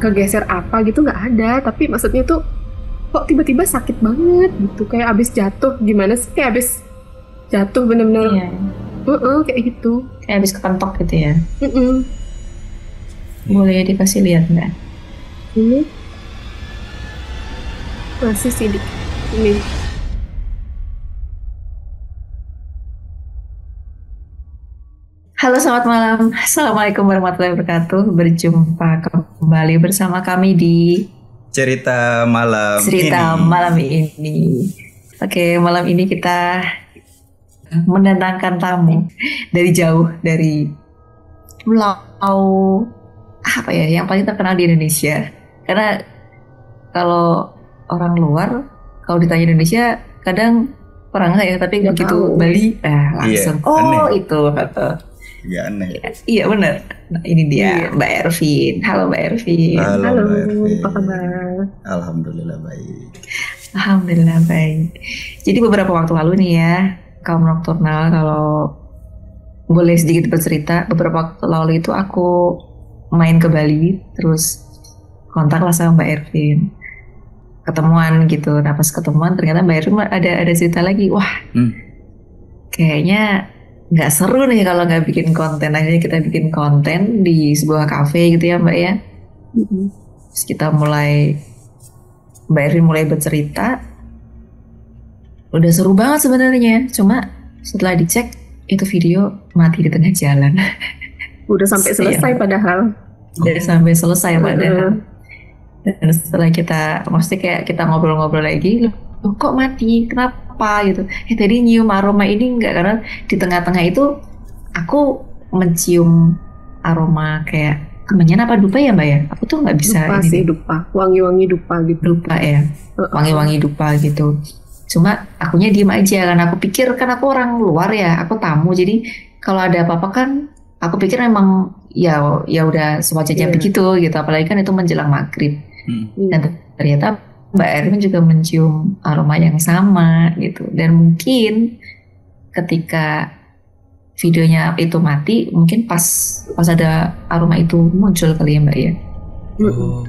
kegeser apa gitu nggak ada. Tapi maksudnya tuh kok tiba-tiba sakit banget gitu, kayak abis jatuh. Gimana sih, kayak abis jatuh bener-bener. Iya. Kayak gitu. Kayak habis kepentok gitu ya. Mm-mm. Boleh dikasih lihat nggak? Ini masih sih ini. Halo, selamat malam. Assalamualaikum warahmatullahi wabarakatuh. Berjumpa kembali bersama kami di cerita malam cerita ini. malam ini. Oke, malam ini kita mendatangkan tamu dari jauh, dari pulau apa ya, yang paling terkenal di Indonesia. Karena kalau orang luar, kalau ditanya Indonesia, kadang orang nggak ya, tapi Nggak begitu tahu. Bali, langsung Iya, oh aneh. itu kata. Ya aneh. Iya benar. Nah, ini dia Iya. Mbak Ervin. Halo Mbak Ervin. Halo, Halo, Mbak Ervin. apa kabar? Alhamdulillah baik. Alhamdulillah baik. Jadi beberapa waktu lalu nih ya, kaum nokturnal, kalau boleh sedikit bercerita, beberapa waktu lalu itu aku main ke Bali, terus kontaklah sama Mbak Ervin, ketemuan gitu. Nah pas ketemuan ternyata Mbak Ervin ada cerita lagi. Wah, kayaknya nggak seru nih kalau nggak bikin konten. Akhirnya kita bikin konten di sebuah kafe gitu ya Mbak ya. Terus kita Mbak Ervin mulai bercerita. Udah seru banget sebenarnya. Cuma setelah dicek itu video mati di tengah jalan. Udah sampai selesai padahal. Udah sampai selesai padahal. Dan setelah maksudnya kayak kita ngobrol-ngobrol lagi, loh kok mati? Kenapa gitu? Tadi nyium aroma ini enggak, karena di tengah-tengah itu aku mencium aroma kayak kemenyan apa dupa ya Mbak ya? Aku tuh nggak bisa Dupa ini sih, deh. dupa. Wangi-wangi dupa gitu. Dupa ya, wangi-wangi dupa gitu. Cuma akunya diem aja, karena aku pikir kan aku orang luar ya, aku tamu, jadi kalau ada apa-apa kan aku pikir memang ya udah sewajarnya Iya. begitu gitu. Apalagi kan itu menjelang maghrib. Iya. Dan ternyata Mbak Erwin juga mencium aroma yang sama gitu. Dan mungkin ketika videonya itu mati, mungkin pas ada aroma itu muncul kali ya Mbak ya. Oh.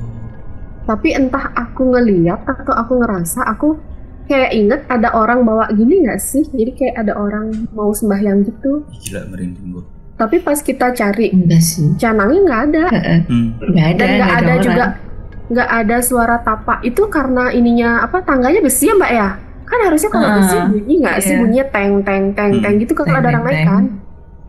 Tapi entah aku ngeliat atau aku ngerasa, aku kayak inget ada orang bawa gini nggak sih? Jadi kayak ada orang mau sembahyang gitu. Gila merinding gua. Tapi pas kita cari Enggak sih. canangnya nggak ada. Nggak ada. Dan nggak ada orang. juga, nggak ada suara tapak. Itu karena ininya apa, tangganya besi ya Mbak ya? Kan harusnya kalau besi bunyi nggak sih, Iya. bunyinya teng teng teng teng gitu kalau ada orang naik Teng, kan?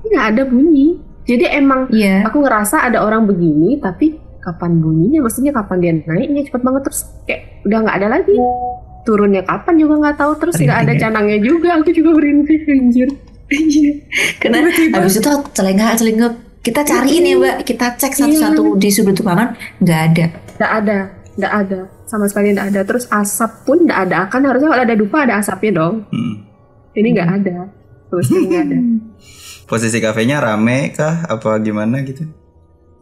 Ini nggak ada bunyi. Jadi emang Iya. aku ngerasa ada orang begini, tapi kapan bunyinya? Maksudnya kapan dia naiknya cepet banget, terus kayak udah nggak ada lagi. Turunnya kapan juga nggak tahu, terus nggak ada Merinding ya? canangnya juga. Aku juga merinding anjir. Karena habis itu celengak kita cariin ya Mbak, kita cek satu-satu di sudut ruangan, nggak ada. Nggak ada, sama sekali nggak ada. Terus asap pun nggak ada. Kan harusnya kalau ada dupa ada asapnya dong. Ini nggak ada, terus nggak ada. Posisi kafenya rame kah? Apa gimana gitu?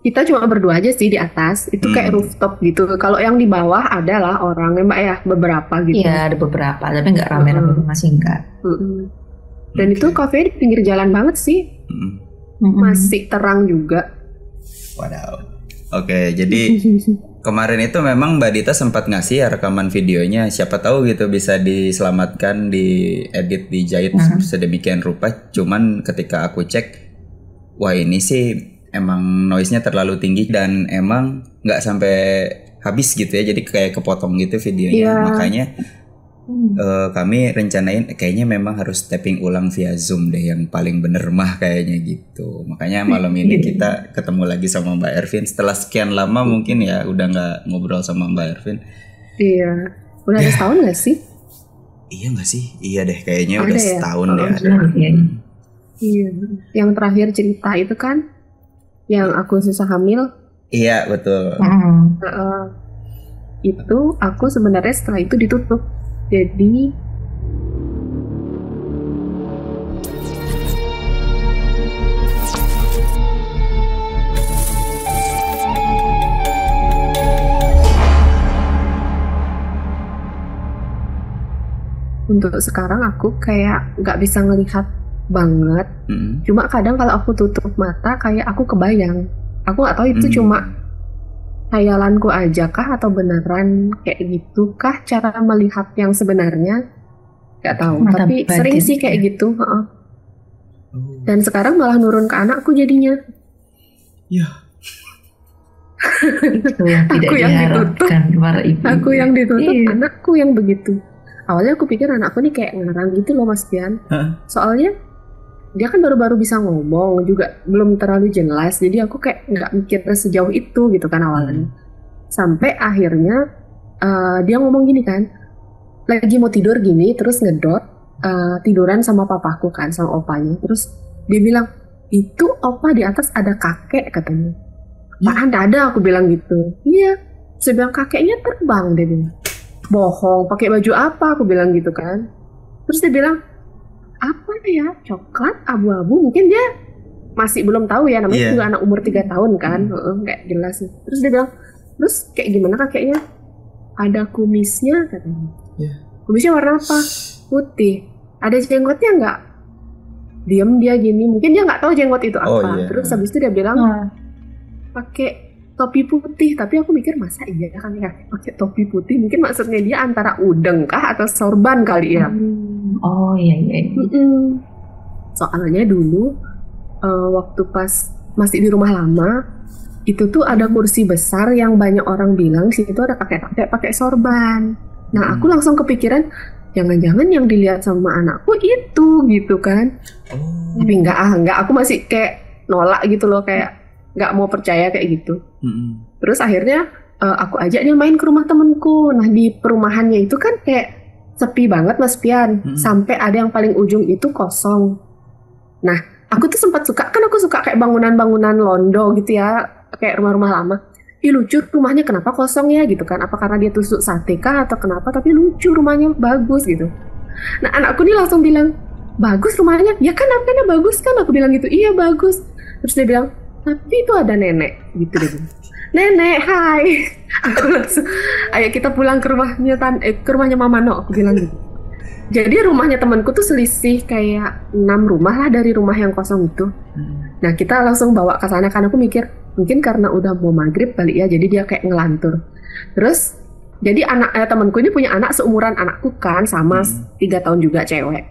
Kita cuma berdua aja sih di atas. Itu kayak rooftop gitu. Kalau yang di bawah adalah orang ya Mbak ya, beberapa gitu. Iya ada beberapa, tapi nggak rame-rame, masih enggak. Dan itu kafe di pinggir jalan banget sih. Masih terang juga. Wadaw. Oke, jadi kemarin itu memang Mbak Dita sempat ngasih ya rekaman videonya. Siapa tahu gitu bisa diselamatkan, diedit, dijahit sedemikian rupa. Cuman ketika aku cek, wah ini sih emang noise-nya terlalu tinggi dan emang nggak sampai habis gitu ya. Jadi kayak kepotong gitu videonya. Iya. Makanya kami rencanain kayaknya memang harus tapping ulang via Zoom deh, yang paling bener mah kayaknya gitu. Makanya malam ini kita ketemu lagi sama Mbak Ervin setelah sekian lama, mungkin ya udah nggak ngobrol sama Mbak Ervin. Iya. Udah ada setahun nggak sih? Iya nggak sih? Iya deh kayaknya Ada udah ya? setahun deh ada. Iya. Yang terakhir cerita itu kan yang aku susah hamil. Iya betul. Itu aku sebenarnya setelah itu ditutup. Jadi untuk sekarang aku kayak nggak bisa ngelihat banget. Cuma kadang kalau aku tutup mata kayak aku kebayang. Aku nggak tahu itu cuma hayalanku aja kah atau beneran kayak gitu kah cara melihat yang sebenarnya? Gak tahu, Mata tapi sering batin, sih kayak ya. gitu. Dan sekarang malah nurun ke anakku jadinya. Ya. Itu yang tidak Aku yang diharapkan para ibu. Aku yang ditutup, Iya. anakku yang begitu. Awalnya aku pikir anakku nih kayak ngarang gitu loh Mas Pian. Soalnya dia kan baru-baru bisa ngomong juga belum terlalu jelas. Jadi aku kayak nggak mikir sejauh itu gitu kan awalnya. Sampai akhirnya dia ngomong gini kan, lagi mau tidur gini terus ngedot tiduran sama papaku kan sama opanya. Terus dia bilang, itu opa di atas ada kakek katanya. Apaan ada, aku bilang gitu. Iya, saya bilang kakeknya terbang, dia bilang. Bohong, pakai baju apa, aku bilang gitu kan. Terus dia bilang, apa ya, coklat, abu-abu, mungkin dia masih belum tahu ya, namanya juga anak umur 3 tahun kan, kayak jelas. Terus dia bilang, terus kayak gimana kakeknya? Ada kumisnya katanya. Kumisnya warna apa? Putih. Ada jenggotnya nggak? Diem dia gini, mungkin dia nggak tahu jenggot itu apa. Terus habis itu dia bilang, pakai topi putih, tapi aku mikir masa iya kan ya pakai topi putih, mungkin maksudnya dia antara udeng kah atau sorban kali ya. Oh iya. Soalnya dulu waktu pas masih di rumah lama itu tuh ada kursi besar yang banyak orang bilang situ ada kakek-kakek pakai sorban. Nah aku langsung kepikiran jangan-jangan yang dilihat sama anakku itu gitu kan. Tapi enggak, aku masih kayak nolak gitu loh, kayak nggak mau percaya kayak gitu. Terus akhirnya aku ajak dia main ke rumah temenku. Nah di perumahannya itu kan kayak sepi banget Mas Pian. Sampai ada yang paling ujung itu kosong. Nah aku tuh sempat suka, kan aku suka kayak bangunan-bangunan londo gitu ya, kayak rumah-rumah lama. Ih lucu rumahnya, kenapa kosong ya gitu kan. Apa karena dia tusuk sate kah atau kenapa, tapi lucu rumahnya, bagus gitu. Nah anakku nih langsung bilang, bagus rumahnya? Ya kan namanya bagus kan, aku bilang gitu. Iya bagus. Terus dia bilang, tapi itu ada nenek gitu deh. Nenek, hai. Aku langsung, ayo kita pulang ke rumahnya ke rumahnya Mama No, aku bilang gitu. Jadi rumahnya temanku tuh selisih kayak 6 rumah lah dari rumah yang kosong itu. Nah kita langsung bawa ke sana karena aku mikir mungkin karena udah mau maghrib kali ya, jadi dia kayak ngelantur. Terus jadi temanku ini punya anak seumuran anakku kan, sama 3 tahun juga, cewek.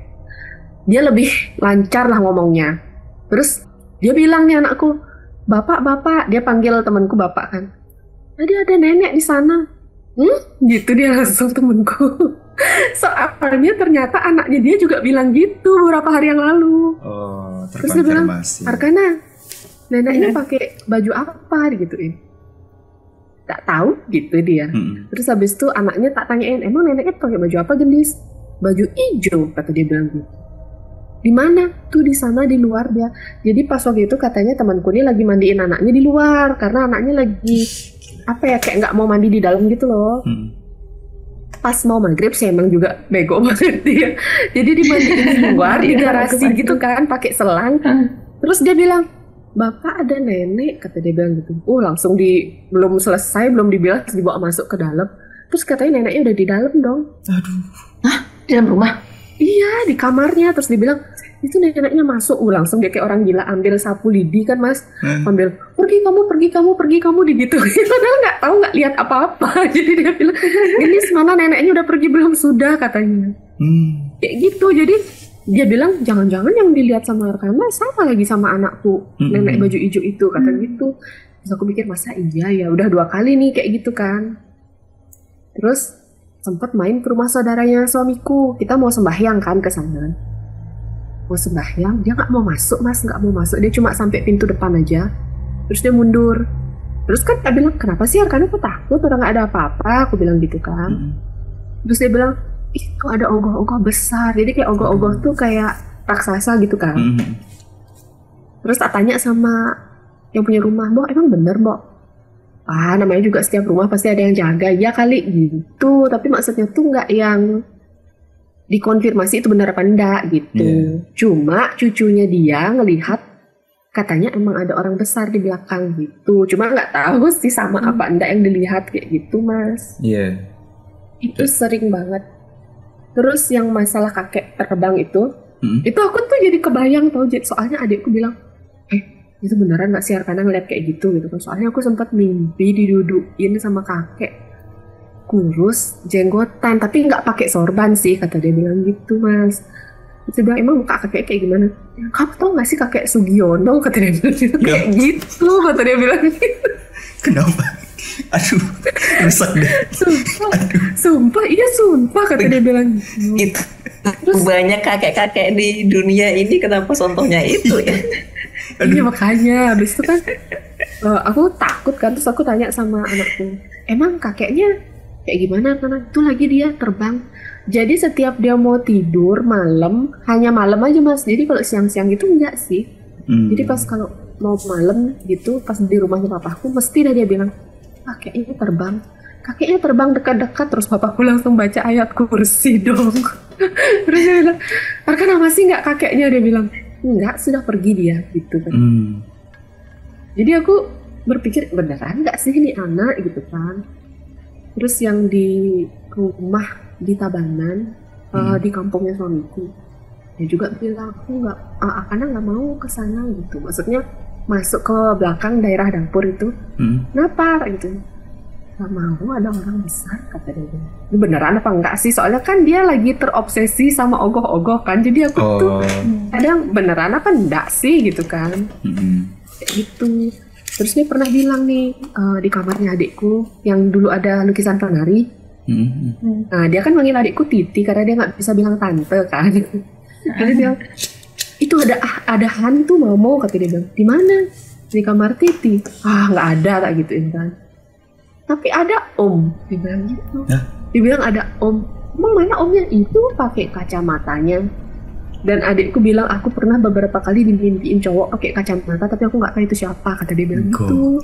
Dia lebih lancar lah ngomongnya. Terus dia bilang nih anakku, Bapak, dia panggil temanku bapak kan. Tadi ada nenek di sana. Gitu dia langsung temanku. Soalnya ternyata anaknya dia juga bilang gitu beberapa hari yang lalu. Terus dia bilang, Arkana, neneknya pakai baju apa digituin. Tak tahu gitu dia. Terus habis itu anaknya tak tanyain, emang neneknya pakai baju apa gendis? Baju hijau, kata dia bilang gitu. Di mana? Tuh di sana di luar dia. Jadi pas waktu itu katanya temanku ini lagi mandiin anaknya di luar karena anaknya lagi apa ya, kayak nggak mau mandi di dalam gitu loh. Pas mau maghrib sih emang juga bego banget dia. Jadi dimandiin di luar di garasi gitu kan, pakai selang. Terus dia bilang, Bapak ada nenek, kata dia bilang gitu. Langsung belum selesai, belum dibilas dibawa masuk ke dalam. Terus katanya neneknya udah di dalam dong. Aduh. Hah? Di dalam rumah? Iya, di kamarnya. Terus dibilang, itu neneknya masuk. Langsung dia kayak orang gila ambil sapu lidi kan Mas. Ambil, pergi kamu digituin. Padahal nggak lihat apa-apa. Jadi dia bilang, ini mana neneknya udah pergi belum? Sudah katanya. Kayak gitu. Jadi dia bilang, jangan-jangan yang dilihat sama Arkana sama lagi sama anakku. Nenek baju hijau itu, kata gitu. Terus aku pikir, masa iya ya? Udah 2 kali nih kayak gitu kan. Terus sempat main ke rumah saudaranya suamiku. Kita mau sembahyang kan ke sana. Mau sembahyang, dia nggak mau masuk Mas, nggak mau masuk. Dia cuma sampai pintu depan aja. Terus dia mundur. Terus kan kita bilang, kenapa sih Arkana kok takut? Orang nggak ada apa-apa. Aku bilang gitu kan. Terus dia bilang, itu ada ogoh-ogoh besar. Jadi kayak ogoh-ogoh tuh kayak raksasa gitu kan. Terus tak tanya sama yang punya rumah, Mbok emang bener Mbok? Namanya juga setiap rumah pasti ada yang jaga. Ya kali gitu. Tapi maksudnya tuh nggak yang dikonfirmasi itu benar apa enggak gitu. Cuma cucunya dia ngelihat katanya emang ada orang besar di belakang gitu. Cuma nggak tahu sih sama apa enggak yang dilihat kayak gitu Mas. Itu sering banget. Terus yang masalah kakek terbang itu aku tuh jadi kebayang tau. Soalnya adikku bilang, itu beneran nggak sih Arkana ngeliat kayak gitu gitu kan. Soalnya aku sempat mimpi didudukin sama kakek kurus jenggotan tapi nggak pakai sorban sih, kata dia bilang gitu Mas. Itu bilang, emang muka kakek kayak gimana? Kamu tau gak sih kakek Sugiono, kata dia bilang kayak gitu, kata dia bilang gitu. Kenapa? Aduh, rusak deh. Sumpah, iya sumpah, kata dia bilang Itu banyak kakek-kakek di dunia ini, kenapa contohnya itu ya? Iya makanya, habis itu kan aku takut kan, terus aku tanya sama anakku, emang kakeknya kayak gimana? Karena itu lagi dia terbang. Jadi setiap dia mau tidur malam, hanya malam aja Mas. Jadi kalau siang-siang gitu enggak sih. Jadi pas kalau mau malam gitu, pas di rumahnya papaku, mesti dia bilang, kakeknya terbang. Kakeknya terbang dekat-dekat, terus papaku langsung baca ayat kursi dong. Terus dia bilang, Arkana masih nggak kakeknya? Dia bilang, enggak, sudah pergi dia gitu kan. Jadi aku berpikir beneran nggak sih ini anak gitu kan. Terus yang di rumah di Tabanan, di kampungnya suamiku, dia juga bilang aku Arkana nggak mau ke sana gitu. Maksudnya masuk ke belakang daerah dapur itu, kenapa gitu? Gak mau, ada orang besar, kata dia. Ini beneran apa enggak sih? Soalnya kan dia lagi terobsesi sama ogoh-ogoh kan. Jadi aku tuh kadang beneran apa enggak sih gitu kan. Kayak gitu. Terus dia pernah bilang nih, di kamarnya adikku yang dulu ada lukisan penari. Nah dia kan manggil adikku Titi karena dia nggak bisa bilang tante kan. Jadi dia bilang, itu ada hantu Mamo, kata dia bilang. Di mana? Di kamar Titi. Nggak ada, tak gituin kan. Tapi ada Om, dibilang gitu. Dibilang ada Om. Emang mana Omnya? Itu pakai kacamatanya. Dan adikku bilang, aku pernah beberapa kali dimimpiin cowok pakai kacamata, tapi aku nggak tahu itu siapa, kata dia bilang gitu.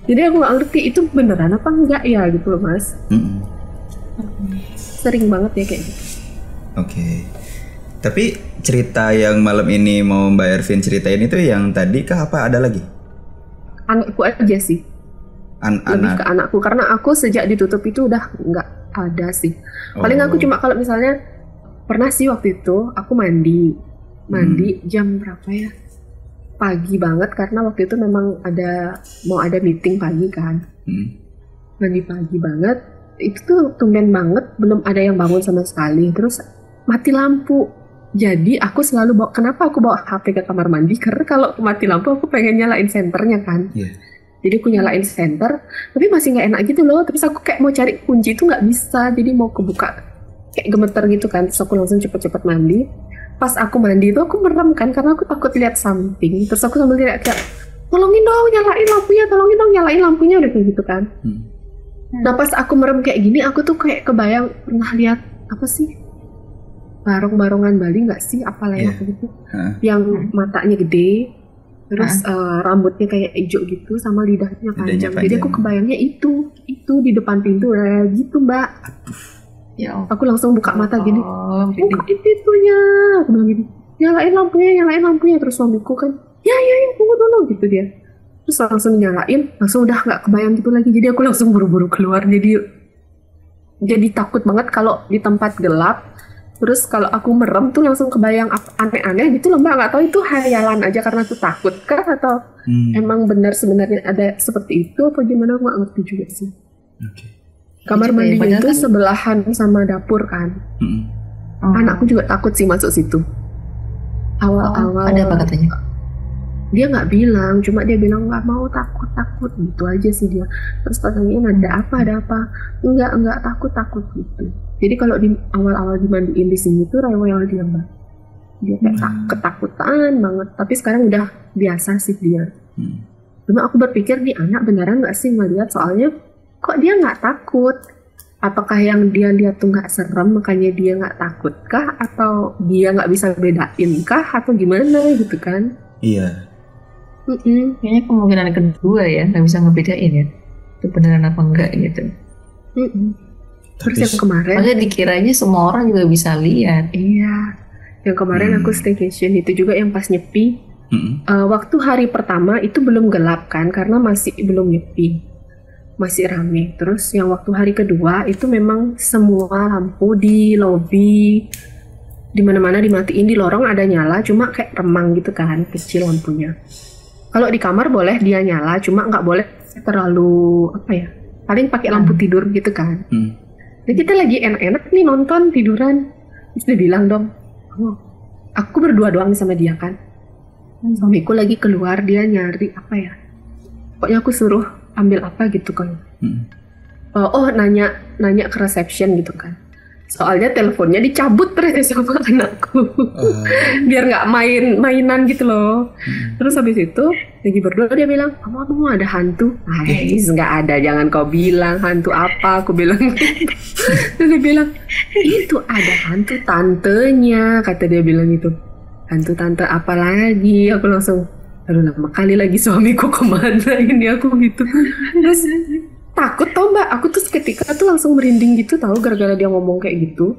Jadi aku nggak ngerti itu beneran apa enggak ya gitu loh Mas. Sering banget ya kayak gitu. Oke. Tapi cerita yang malam ini mau Mbak Ervin ceritain itu yang tadi kah apa ada lagi? Anakku aja sih. Lebih ke anakku, karena aku sejak ditutup itu udah nggak ada sih. Paling aku cuma kalau misalnya pernah sih waktu itu aku mandi jam berapa ya? Pagi banget, karena waktu itu memang mau ada meeting pagi kan. Mandi pagi banget, itu tuh tumben banget belum ada yang bangun sama sekali. Terus mati lampu. Jadi aku selalu kenapa aku bawa HP ke kamar mandi? Karena kalau mati lampu aku pengen nyalain senternya kan. Jadi aku nyalain senter, tapi masih nggak enak gitu loh. Terus aku kayak mau cari kunci itu nggak bisa, jadi mau kebuka kayak gemeter gitu kan. Terus aku langsung cepet-cepet mandi. Pas aku mandi itu aku merem kan, karena aku takut lihat samping. Terus aku sambil teriak kayak, tolongin dong nyalain lampunya, tolongin dong nyalain lampunya, udah kayak gitu kan. Nah pas aku merem kayak gini, aku tuh kayak kebayang pernah lihat apa sih, barong-barongan Bali nggak sih, apa layak gitu, yang matanya gede, terus rambutnya kayak hijau gitu, sama lidahnya panjang. Jadi aku kebayangnya itu di depan pintu gitu Mbak. Ya, aku langsung buka mata gini, bukain pintunya, aku bilang gini, nyalain lampunya. Terus suamiku kan, ya tunggu dulu gitu dia. Terus langsung nyalain, langsung udah nggak kebayang gitu lagi. Jadi aku langsung buru-buru keluar. Jadi takut banget kalau di tempat gelap. Terus kalau aku merem tuh langsung kebayang aneh-aneh gitu loh Mbak. Nggak tahu itu hayalan aja karena aku takut kah atau emang benar sebenarnya ada seperti itu apa gimana, aku nggak ngerti juga sih. Kamar mandi itu sebelahan sama dapur kan. Anakku juga takut sih masuk situ. Awal-awal ada apa katanya? Dia nggak bilang, cuma dia bilang nggak mau, takut gitu aja sih dia. Terus katanya ada apa? Enggak takut gitu. Jadi kalau di awal-awal dimandiin di sini tuh rewel dia Mbak. Dia kayak ketakutan banget. Tapi sekarang udah biasa sih dia. Cuma aku berpikir nih anak beneran nggak sih ngeliat, soalnya kok dia nggak takut? Apakah yang dia lihat tuh nggak serem makanya dia nggak takut kah? Atau dia nggak bisa bedain kah? Atau gimana gitu kan? Iya. Kayaknya kemungkinan kedua ya, nggak bisa ngebedain ya. Itu beneran apa enggak gitu. Terus yang kemarin, maksudnya dikiranya semua orang juga bisa lihat. Iya. Yang kemarin aku staycation itu juga yang pas nyepi. Waktu hari pertama itu belum gelap kan, karena masih belum nyepi. Masih rame. Terus yang waktu hari kedua itu memang semua lampu di lobi, di mana-mana dimatiin, di lorong ada nyala, cuma kayak remang gitu kan, kecil lampunya. Kalau di kamar boleh dia nyala, cuma nggak boleh terlalu apa ya, paling pakai lampu tidur gitu kan. Jadi kita lagi enak-enak nih nonton tiduran, terus dia bilang dong, oh, aku berdua doang nih sama dia kan. Suamiku lagi keluar, dia nyari apa ya, pokoknya aku suruh ambil apa gitu kan. Nanya ke reception gitu kan. Soalnya teleponnya dicabut ternyata sama anakku. Biar nggak mainan gitu loh. Terus habis itu lagi berdua dia bilang, kamu ada hantu? Ais, nggak ada, jangan kau bilang hantu apa, aku bilang gitu. Terus dia bilang, itu ada hantu tantenya, kata dia bilang itu. Hantu tante apa lagi? Aku langsung, aduh lama kali lagi suamiku kemana ini aku gitu. Terus takut tau mbak, aku tuh seketika tuh langsung merinding gitu tahu gara-gara dia ngomong kayak gitu.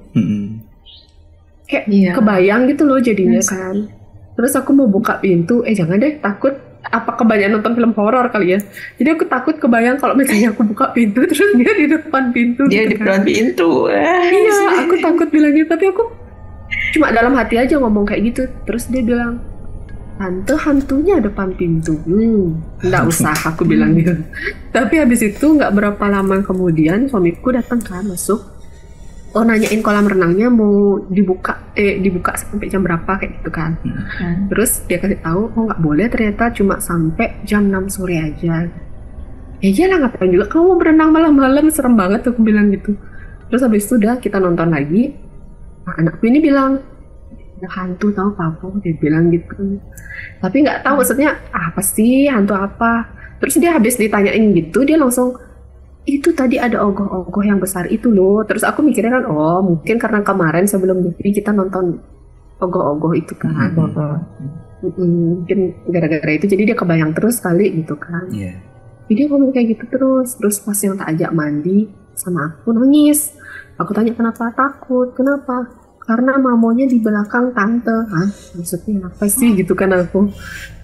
Kayak kebayang gitu loh jadinya kan. Terus aku mau buka pintu, jangan deh, takut apa kebanyakan nonton film horor kali ya. Jadi aku takut kebayang kalau misalnya aku buka pintu terus dia di depan pintu. Dia gitu di depan pintu. Iya, aku takut bilang gitu, tapi aku cuma dalam hati aja ngomong kayak gitu. Terus dia bilang, tante hantunya depan pintu. Nggak usah, aku bilang gitu. Tapi habis itu nggak berapa lama kemudian suamiku datang kan, masuk. Oh, nanyain kolam renangnya mau dibuka sampai jam berapa kayak gitu kan. Terus dia kasih tahu, oh nggak boleh ternyata, cuma sampai jam 6 sore aja. Iyalah, ngapain juga kamu mau berenang malam-malam, serem banget aku bilang gitu. Terus habis itu udah kita nonton lagi. Nah, anakku ini bilang, ada hantu tahu papa, dia bilang gitu. Tapi nggak tahu maksudnya apa sih, hantu apa. Terus dia habis ditanyain gitu, dia langsung, itu tadi ada ogoh-ogoh yang besar itu loh. Terus aku mikirnya kan, oh mungkin karena kemarin sebelum jadi kita nonton ogoh-ogoh itu kan. Mungkin gara-gara itu jadi dia kebayang terus kali gitu kan. Jadi dia ngomong kayak gitu terus pas yang tak ajak mandi sama aku nangis. Aku tanya kenapa, takut, kenapa? Karena mamonya di belakang tante. Hah? Maksudnya apa sih gitu kan aku.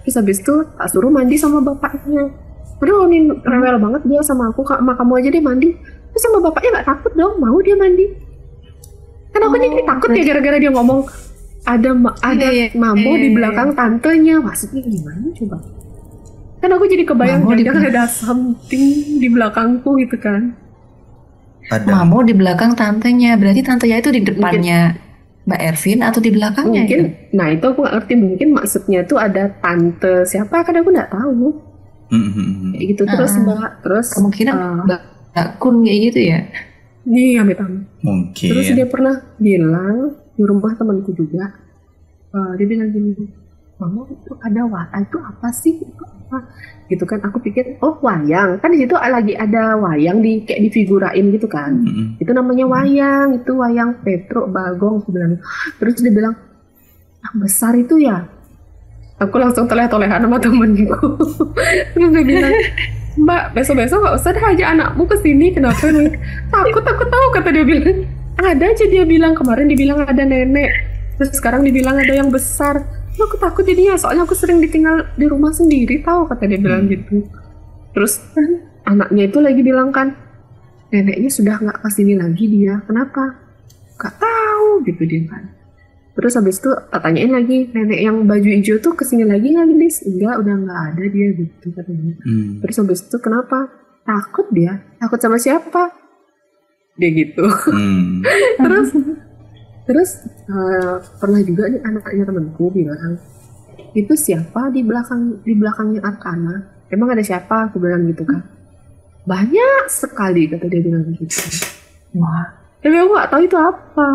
Terus habis itu tak suruh mandi sama bapaknya. Aduh ini rewel banget dia sama aku, Kak, kamu aja deh mandi. Terus sama bapaknya gak takut dong, mau dia mandi. Kan aku jadi takut ya gara-gara dia ngomong ada mamo di belakang tantenya. Maksudnya gimana coba? Kan aku jadi kebayang jangan ada something di belakangku gitu kan. Mamo di belakang tantenya, berarti tantenya itu di depannya Mbak Ervin atau di belakangnya? Mungkin, gitu? Nah itu aku gak ngerti, mungkin maksudnya tuh ada tante siapa, kan aku gak tahu. Kayak gitu terus Mbak, terus kemungkinan Mbak Kun kayak gitu ya? Iya, amit-amit. Mungkin. Terus dia pernah bilang di rumah temanku juga, dia bilang gini, mama itu ada itu apa sih? Itu apa? Gitu kan, aku pikir oh wayang, kan di situ lagi ada wayang kayak difigurain gitu kan. Itu namanya wayang, itu wayang Petro Bagong aku bilang. Terus dia bilang yang besar itu ya. Aku langsung toleh-tolehan sama temenku. Terus dia bilang, Mbak besok-besok gak usah dah aja anakmu kesini, kenapa nih? Takut tahu, kata dia bilang. Ada aja dia bilang, kemarin dibilang ada nenek, terus sekarang dibilang ada yang besar. Aku takut jadinya, soalnya aku sering ditinggal di rumah sendiri, tahu, kata dia bilang gitu. Terus anaknya itu lagi bilang kan, neneknya sudah nggak kesini lagi dia, kenapa? Gak tahu gitu dia kan. Terus habis itu tanyain lagi, nenek yang baju hijau tuh kesini lagi nggak Dis? Enggak, udah nggak ada dia gitu katanya. Terus habis itu kenapa? Takut dia, takut sama siapa? Dia gitu. Terus pernah juga nih anaknya temanku bilang, itu siapa di belakangnya Arkana? Emang ada siapa? Aku bilang gitu kan. Banyak sekali, kata dia bilang gitu. Wah, tapi aku nggak tahu itu apa.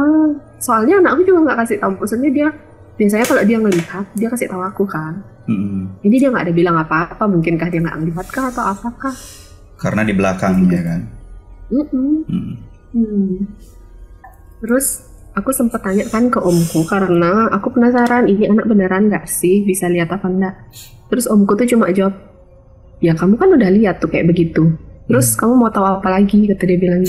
Soalnya anakku juga nggak kasih tahu. Maksudnya dia biasanya kalau dia ngelihat dia kasih tahu aku kan. Jadi dia nggak ada bilang apa-apa. Mungkinkah dia nggak ngelihat kah atau apakah? Karena di belakangnya kan. Terus aku sempat tanya kan ke omku karena aku penasaran ini anak beneran nggak sih, bisa lihat apa enggak. Terus omku tuh cuma jawab, ya kamu kan udah lihat tuh kayak begitu. Terus kamu mau tahu apa lagi, kata dia bilang.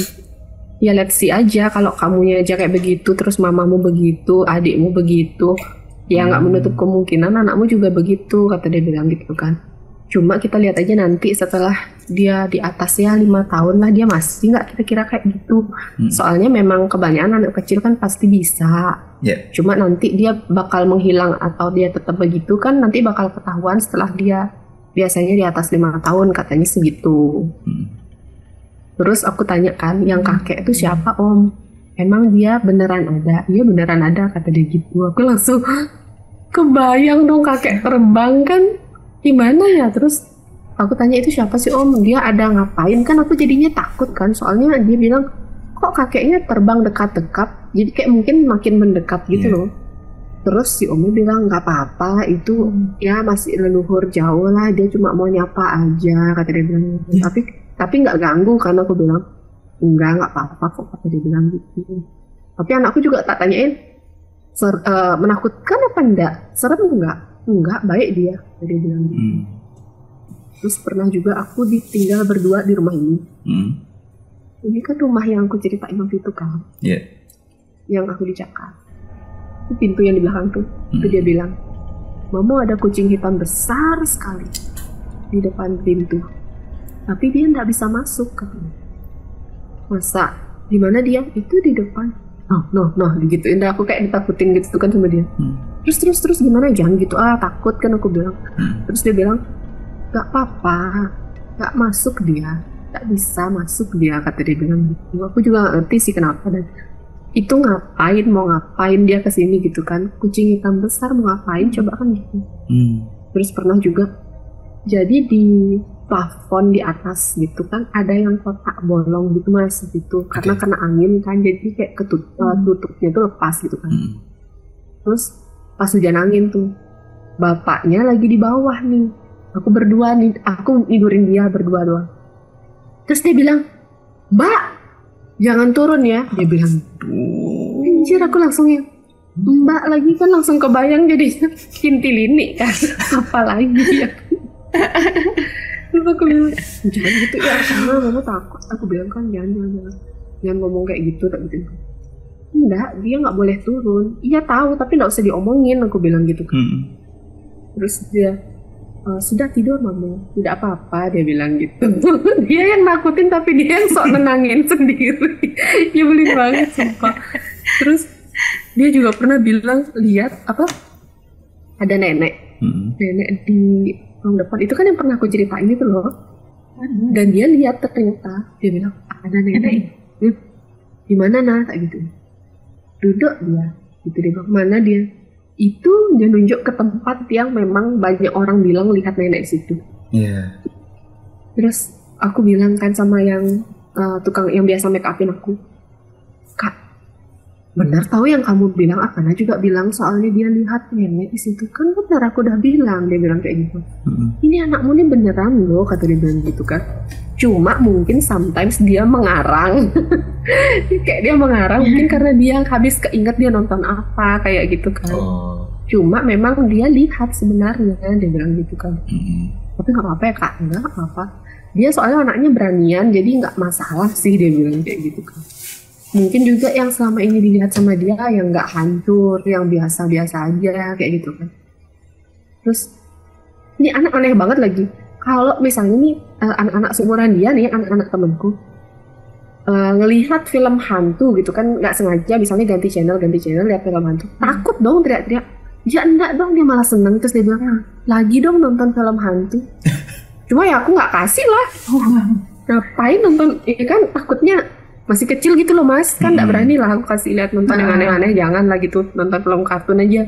Ya let's see aja, kalau kamunya aja kayak begitu, terus mamamu begitu, adikmu begitu, ya nggak menutup kemungkinan anakmu juga begitu, kata dia bilang gitu kan. Cuma kita lihat aja nanti setelah dia di atasnya 5 tahun lah, dia masih nggak kira-kira kayak gitu. Soalnya memang kebanyakan anak kecil kan pasti bisa. Cuma nanti dia bakal menghilang atau dia tetap begitu kan nanti bakal ketahuan setelah dia biasanya di atas 5 tahun katanya segitu. Terus aku tanya kan, yang kakek itu siapa om? Emang dia beneran ada? Iya beneran ada kata dia gitu. Aku langsung kebayang dong kakek terbang kan. Gimana ya? Terus aku tanya itu siapa sih om? Dia ada ngapain? Kan aku jadinya takut kan. Soalnya dia bilang kok kakeknya terbang dekat-dekat. Jadi kayak mungkin makin mendekat gitu loh. Terus si omnya bilang nggak apa-apa itu ya masih leluhur jauh lah. Dia cuma mau nyapa aja kata dia bilang. Tapi nggak ganggu kan aku bilang. Nggak apa-apa kok kata dia bilang gitu. Tapi anakku juga tak tanyain menakutkan apa enggak? Serem enggak? Enggak, baik dia bilang gitu. Terus pernah juga aku ditinggal berdua di rumah ini. Ini kan rumah yang aku ceritain waktu itu kan. Yang aku di Jakarta. Itu pintu yang di belakang tuh. Itu dia bilang, Mama ada kucing hitam besar sekali di depan pintu. Tapi dia nggak bisa masuk katanya. Masa? Di mana dia? Itu di depan. No, digituin. Aku kayak ditakutin gitu kan sama dia. Terus gimana? Jangan gitu takut kan aku bilang. Terus dia bilang gak apa-apa, gak masuk dia, gak bisa masuk dia kata dia bilang gitu. Aku juga gak ngerti sih kenapa dan itu mau ngapain dia kesini gitu kan. Kucing hitam besar mau ngapain coba kan gitu. Terus pernah juga jadi di plafon di atas gitu kan ada yang kotak bolong gitu mas gitu karena kena angin kan jadi kayak tutupnya tuh lepas gitu kan. Terus pas hujan angin tuh bapaknya lagi di bawah nih, aku berdua nih, aku tidurin dia berdua doang. Terus dia bilang, Mbak jangan turun ya, dia bilang. Anjir aku langsung ya Mbak lagi kan langsung kebayang jadinya kintilini kan apalagi ya. Terus aku bilang jangan gitu ya mama takut. Aku bilang kan jangan ngomong kayak gitu tak gitu. Enggak, dia nggak boleh turun. Iya tahu, tapi nggak usah diomongin. Aku bilang gitu kan. Terus dia sudah tidur mama, tidak apa-apa dia bilang gitu. Dia yang nakutin tapi dia yang sok nenangin sendiri. Nyebelin banget sumpah. Terus dia juga pernah bilang lihat ada nenek di ruang depan. Itu kan yang pernah aku ceritain itu loh. Dan dia lihat ternyata dia bilang ada nenek. Di mana nak kayak gitu. Duduk dia gitu dia bilang mana dia itu dia nunjuk ke tempat yang memang banyak orang bilang lihat nenek situ. Terus aku bilang kan sama yang tukang yang biasa make upin aku, Kak benar tahu yang kamu bilang Akana juga bilang soalnya dia lihat nenek di situ kan benar aku udah bilang dia bilang kayak gitu. Ini anakmu ini beneran loh kata dia bilang gitu kan. Cuma mungkin sometimes dia mengarang. Kayak dia mengarang mungkin karena dia habis keinget dia nonton apa kayak gitu kan. Cuma memang dia lihat sebenarnya dia bilang gitu kan. Tapi gak apa-apa ya kak, enggak apa-apa. Dia soalnya anaknya beranian jadi gak masalah sih dia bilang kayak gitu kan. Mungkin juga yang selama ini dilihat sama dia yang gak hancur, yang biasa-biasa aja kayak gitu kan. Terus ini anak aneh banget lagi. Kalau misalnya nih anak-anak seumuran dia nih, anak-anak temenku ngelihat film hantu gitu kan, nggak sengaja misalnya ganti channel lihat film hantu, takut dong teriak-teriak. Ya enggak dong, dia malah seneng. Terus dia bilang lagi dong nonton film hantu. Cuma ya aku nggak kasih lah. Ngapain nonton? Ya kan takutnya masih kecil gitu loh mas, kan nggak berani lah aku kasih lihat nonton yang aneh-aneh. Jangan lah gitu nonton film kartun aja.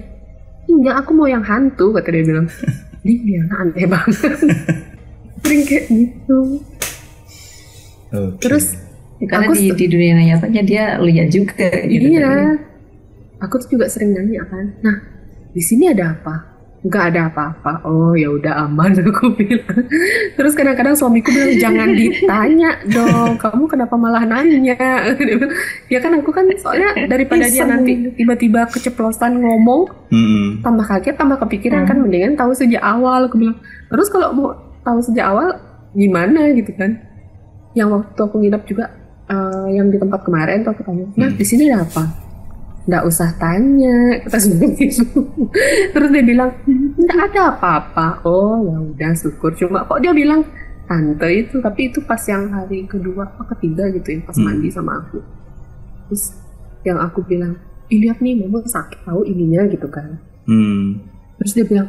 Enggak, aku mau yang hantu kata dia bilang. Dia aneh banget. Sering kayak gitu. Terus karena aku di dunia nyatanya dia lihat juga gitu. Iya. Aku tuh juga sering nanya kan. Nah, di sini ada apa? Nggak ada apa-apa. Oh ya udah aman aku bilang. Terus kadang-kadang suamiku bilang jangan ditanya dong. Kamu kenapa malah nanya? Ya kan aku kan soalnya daripada dia nanti tiba-tiba keceplosan ngomong, tambah kaget, tambah kepikiran kan mendingan tahu sejak awal. Aku bilang. Terus kalau mau tahu sejak awal gimana gitu kan? Yang waktu aku nginep juga yang di tempat kemarin tuh aku tanya. Nah di sini ada apa? nggak usah tanya, kata seperti itu. Terus dia bilang, nggak ada apa-apa. Oh ya udah syukur. Cuma kok dia bilang tante itu, tapi itu pas yang hari kedua apa ketiga gitu ya, pas mandi sama aku. Terus yang aku bilang, lihat nih mama sakit tahu ininya gitu kan. Terus dia bilang,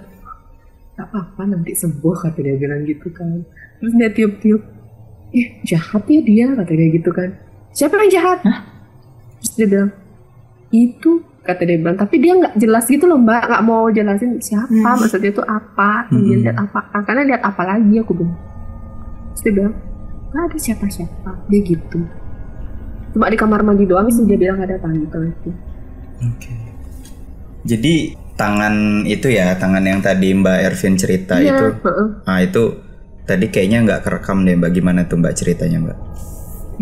nggak apa-apa nanti sembuh, kata dia bilang gitu kan. Terus dia tiup-tiup, jahat ya dia, kata dia gitu kan. Siapa yang jahat? Terus dia bilang, itu, kata dia bilang, tapi dia nggak jelas gitu loh mbak, nggak mau jelasin siapa, maksudnya itu apa, dia lihat apa, karena lihat apa lagi, aku bilang. Terus dia bilang, nggak ada siapa-siapa, dia gitu. Cuma di kamar mandi doang sih dia bilang ada tante itu. Oke. Jadi tangan itu ya, tangan yang tadi Mbak Ervin cerita itu, nah itu tadi kayaknya nggak kerekam deh mbak, gimana tuh mbak ceritanya mbak?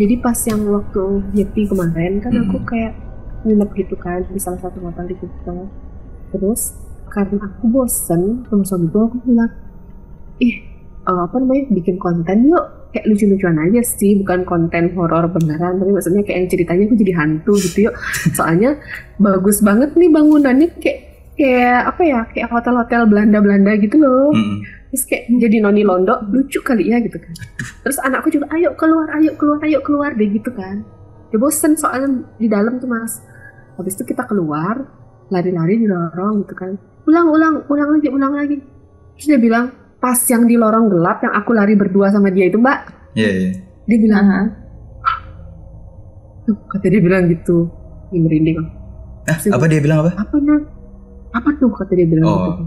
Jadi pas yang waktu nyepi kemarin kan aku kayak nginep gitu kan di salah satu hotel di Kuta. Terus karena aku bosen sama suamiku, aku bilang, bikin konten yuk, kayak lucu-lucuan aja sih, bukan konten horor beneran, tapi maksudnya kayak yang ceritanya aku jadi hantu gitu yuk. Soalnya bagus banget nih bangunannya, kayak hotel-hotel Belanda gitu loh. Terus kayak jadi noni londo, lucu kali ya gitu kan. Terus anakku juga, ayo keluar deh gitu kan. Dia bosen soalnya di dalam tuh mas. Habis itu kita keluar, lari-lari di lorong gitu kan. Ulang lagi. Terus dia bilang, pas yang di lorong gelap yang aku lari berdua sama dia itu mbak. Iya. Dia bilang, kata dia bilang gitu. Ini merinding. Apa dia bilang apa? Apa tuh kata dia bilang gitu.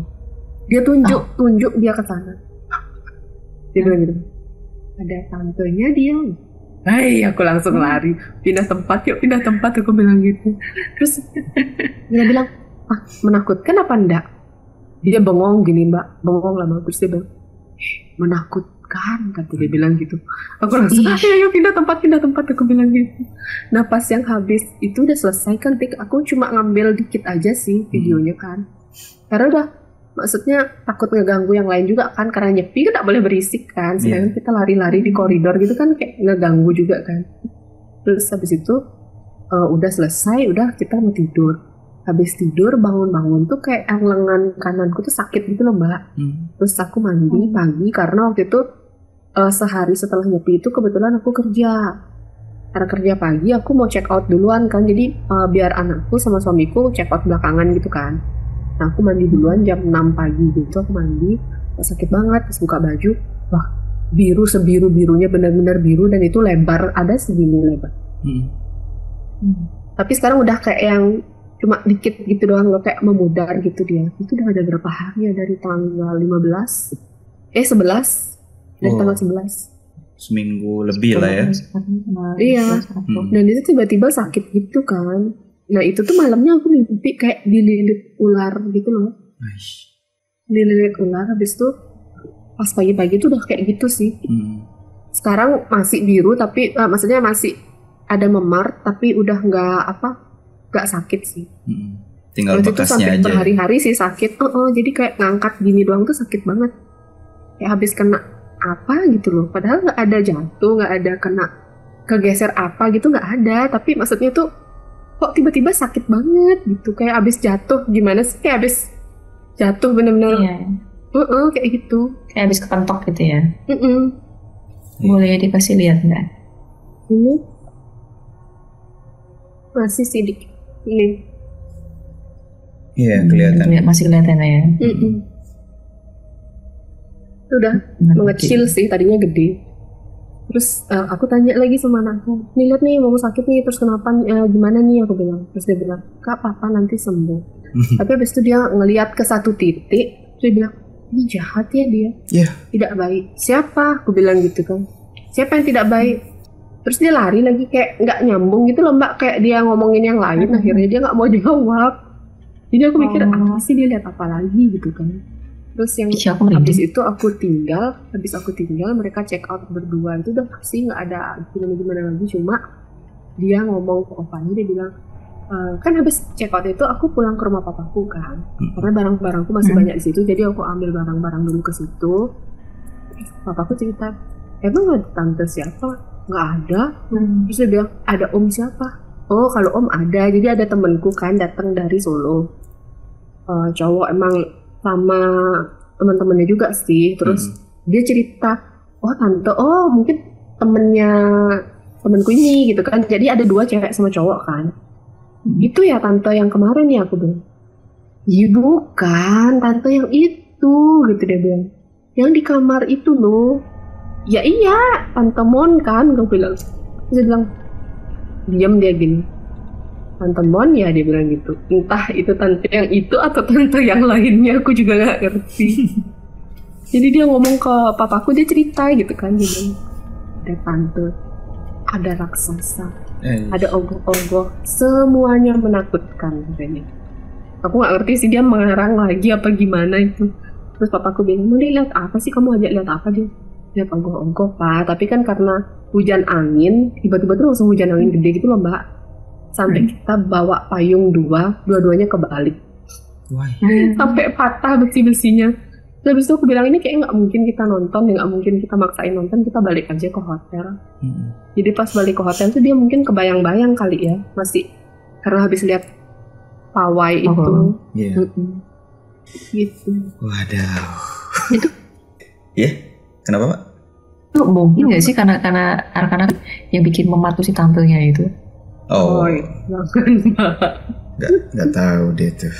Dia tunjuk dia ke sana. Dia bilang gitu. Ada tantenya dia. Aku langsung lari, pindah tempat, aku bilang gitu. Terus dia bilang, menakutkan apa enggak? Dia bengong gini mbak, bengong lama. Terus dia bilang, menakutkan, kata dia bilang gitu. Aku langsung, ayo pindah tempat, aku bilang gitu. Nah pas yang habis itu udah selesai kan, aku cuma ngambil dikit aja sih videonya kan. Karena udah, maksudnya takut ngeganggu yang lain juga kan, karena nyepi kan gak boleh berisik kan, sedangkan kita lari-lari di koridor gitu kan kayak ngeganggu juga kan. Terus habis itu udah selesai, udah kita mau tidur. Habis tidur bangun-bangun tuh kayak lengan kananku tuh sakit gitu loh mbak. Terus aku mandi pagi karena waktu itu sehari setelah nyepi itu kebetulan aku kerja. Karena kerja pagi aku mau check out duluan kan, jadi biar anakku sama suamiku check out belakangan gitu kan. Nah aku mandi duluan jam 6 pagi gitu, aku mandi, sakit banget, pas buka baju, wah biru sebiru-birunya, benar-benar biru, dan itu lebar, ada segini lebar. Tapi sekarang udah kayak yang cuma dikit gitu doang loh, kayak memudar gitu dia. Itu udah ada berapa hari ya, dari tanggal 11, dari tanggal 11. Seminggu lebih lah ya. Iya, dan itu tiba-tiba sakit gitu kan. Nah itu tuh malamnya aku mimpi kayak dililit ular gitu loh. Dililit ular, habis itu pas pagi-pagi tuh udah kayak gitu sih. Sekarang masih biru tapi maksudnya masih ada memar tapi udah nggak sakit sih. Tinggal bekasnya aja. Berhari-hari sih sakit. Jadi kayak ngangkat gini doang tuh sakit banget. Kayak habis kena apa gitu loh. Padahal nggak ada jatuh, nggak ada kena kegeser apa gitu, nggak ada. Tapi maksudnya tuh kok tiba-tiba sakit banget gitu, kayak abis jatuh gimana sih, kayak abis jatuh bener-bener kayak gitu, kayak abis kepentok gitu ya. Boleh dikasih lihat nggak? Ini masih sidik ini. Iya kelihatan. Masih kelihatan ya. Udah mengecil sih, tadinya gede. Terus aku tanya lagi sama anakku, nih lihat nih mau sakit nih, terus kenapa, gimana nih, aku bilang. Terus dia bilang, kak papa nanti sembuh. Tapi habis itu dia ngelihat ke satu titik, terus dia bilang, ini jahat ya dia, tidak baik. Siapa? Aku bilang gitu kan, siapa yang tidak baik? Terus dia lari lagi kayak nggak nyambung gitu loh mbak, kayak dia ngomongin yang lain, akhirnya dia nggak mau jawab. Jadi aku mikir, apa sih dia lihat apa lagi gitu kan. Terus yang habis itu aku tinggal mereka check out berdua, itu udah pasti nggak ada gimana lagi. Cuma dia ngomong ke opanya, dia bilang, kan habis check out itu aku pulang ke rumah papaku kan, karena barang-barangku masih banyak di situ, jadi aku ambil barang-barang dulu ke situ. Papaku cerita, emang ada tante siapa? Nggak ada. Terus dia bilang, ada om siapa? oh kalau om ada, jadi ada temenku kan datang dari Solo, cowok emang sama teman-temannya juga sih, terus dia cerita, oh tante, oh mungkin temennya temenku ini gitu kan, jadi ada 2 cewek sama cowok kan, itu ya tante yang kemarin ya, aku bilang, iya bukan tante yang itu gitu, dia bilang, yang di kamar itu loh, ya iya tante Mon kan, gue bilang, terus dia bilang, diam dia gini, tante Mon ya, dia bilang gitu, entah itu tante yang itu atau tante yang lainnya, aku juga nggak ngerti. Jadi dia ngomong ke papaku, dia cerita gitu kan, dia bilang, ada tante, ada raksasa, ada ogoh-ogoh, semuanya menakutkan katanya. Aku nggak ngerti sih dia mengarang lagi apa gimana itu. Terus papaku bilang, mau dia lihat apa sih, kamu ajak lihat apa, dia lihat ogoh-ogoh pak, tapi kan karena hujan angin, tiba-tiba tuh langsung hujan angin gede gitu loh mbak, sampai kita bawa payung dua-duanya kebalik, sampai patah besi-besinya. Terus habis itu aku bilang, ini kayak nggak mungkin kita nonton, nggak mungkin kita maksain nonton, kita balik aja ke hotel. Jadi pas balik ke hotel tuh dia mungkin kebayang-bayang kali ya, masih karena habis lihat pawai itu. Gitu. Waduh. Itu ya, kenapa Pak? itu mungkin nggak sih karena anak-anak yang bikin mematu si tampilnya itu? Oh, jangan mbak. Nggak tahu deh tuh.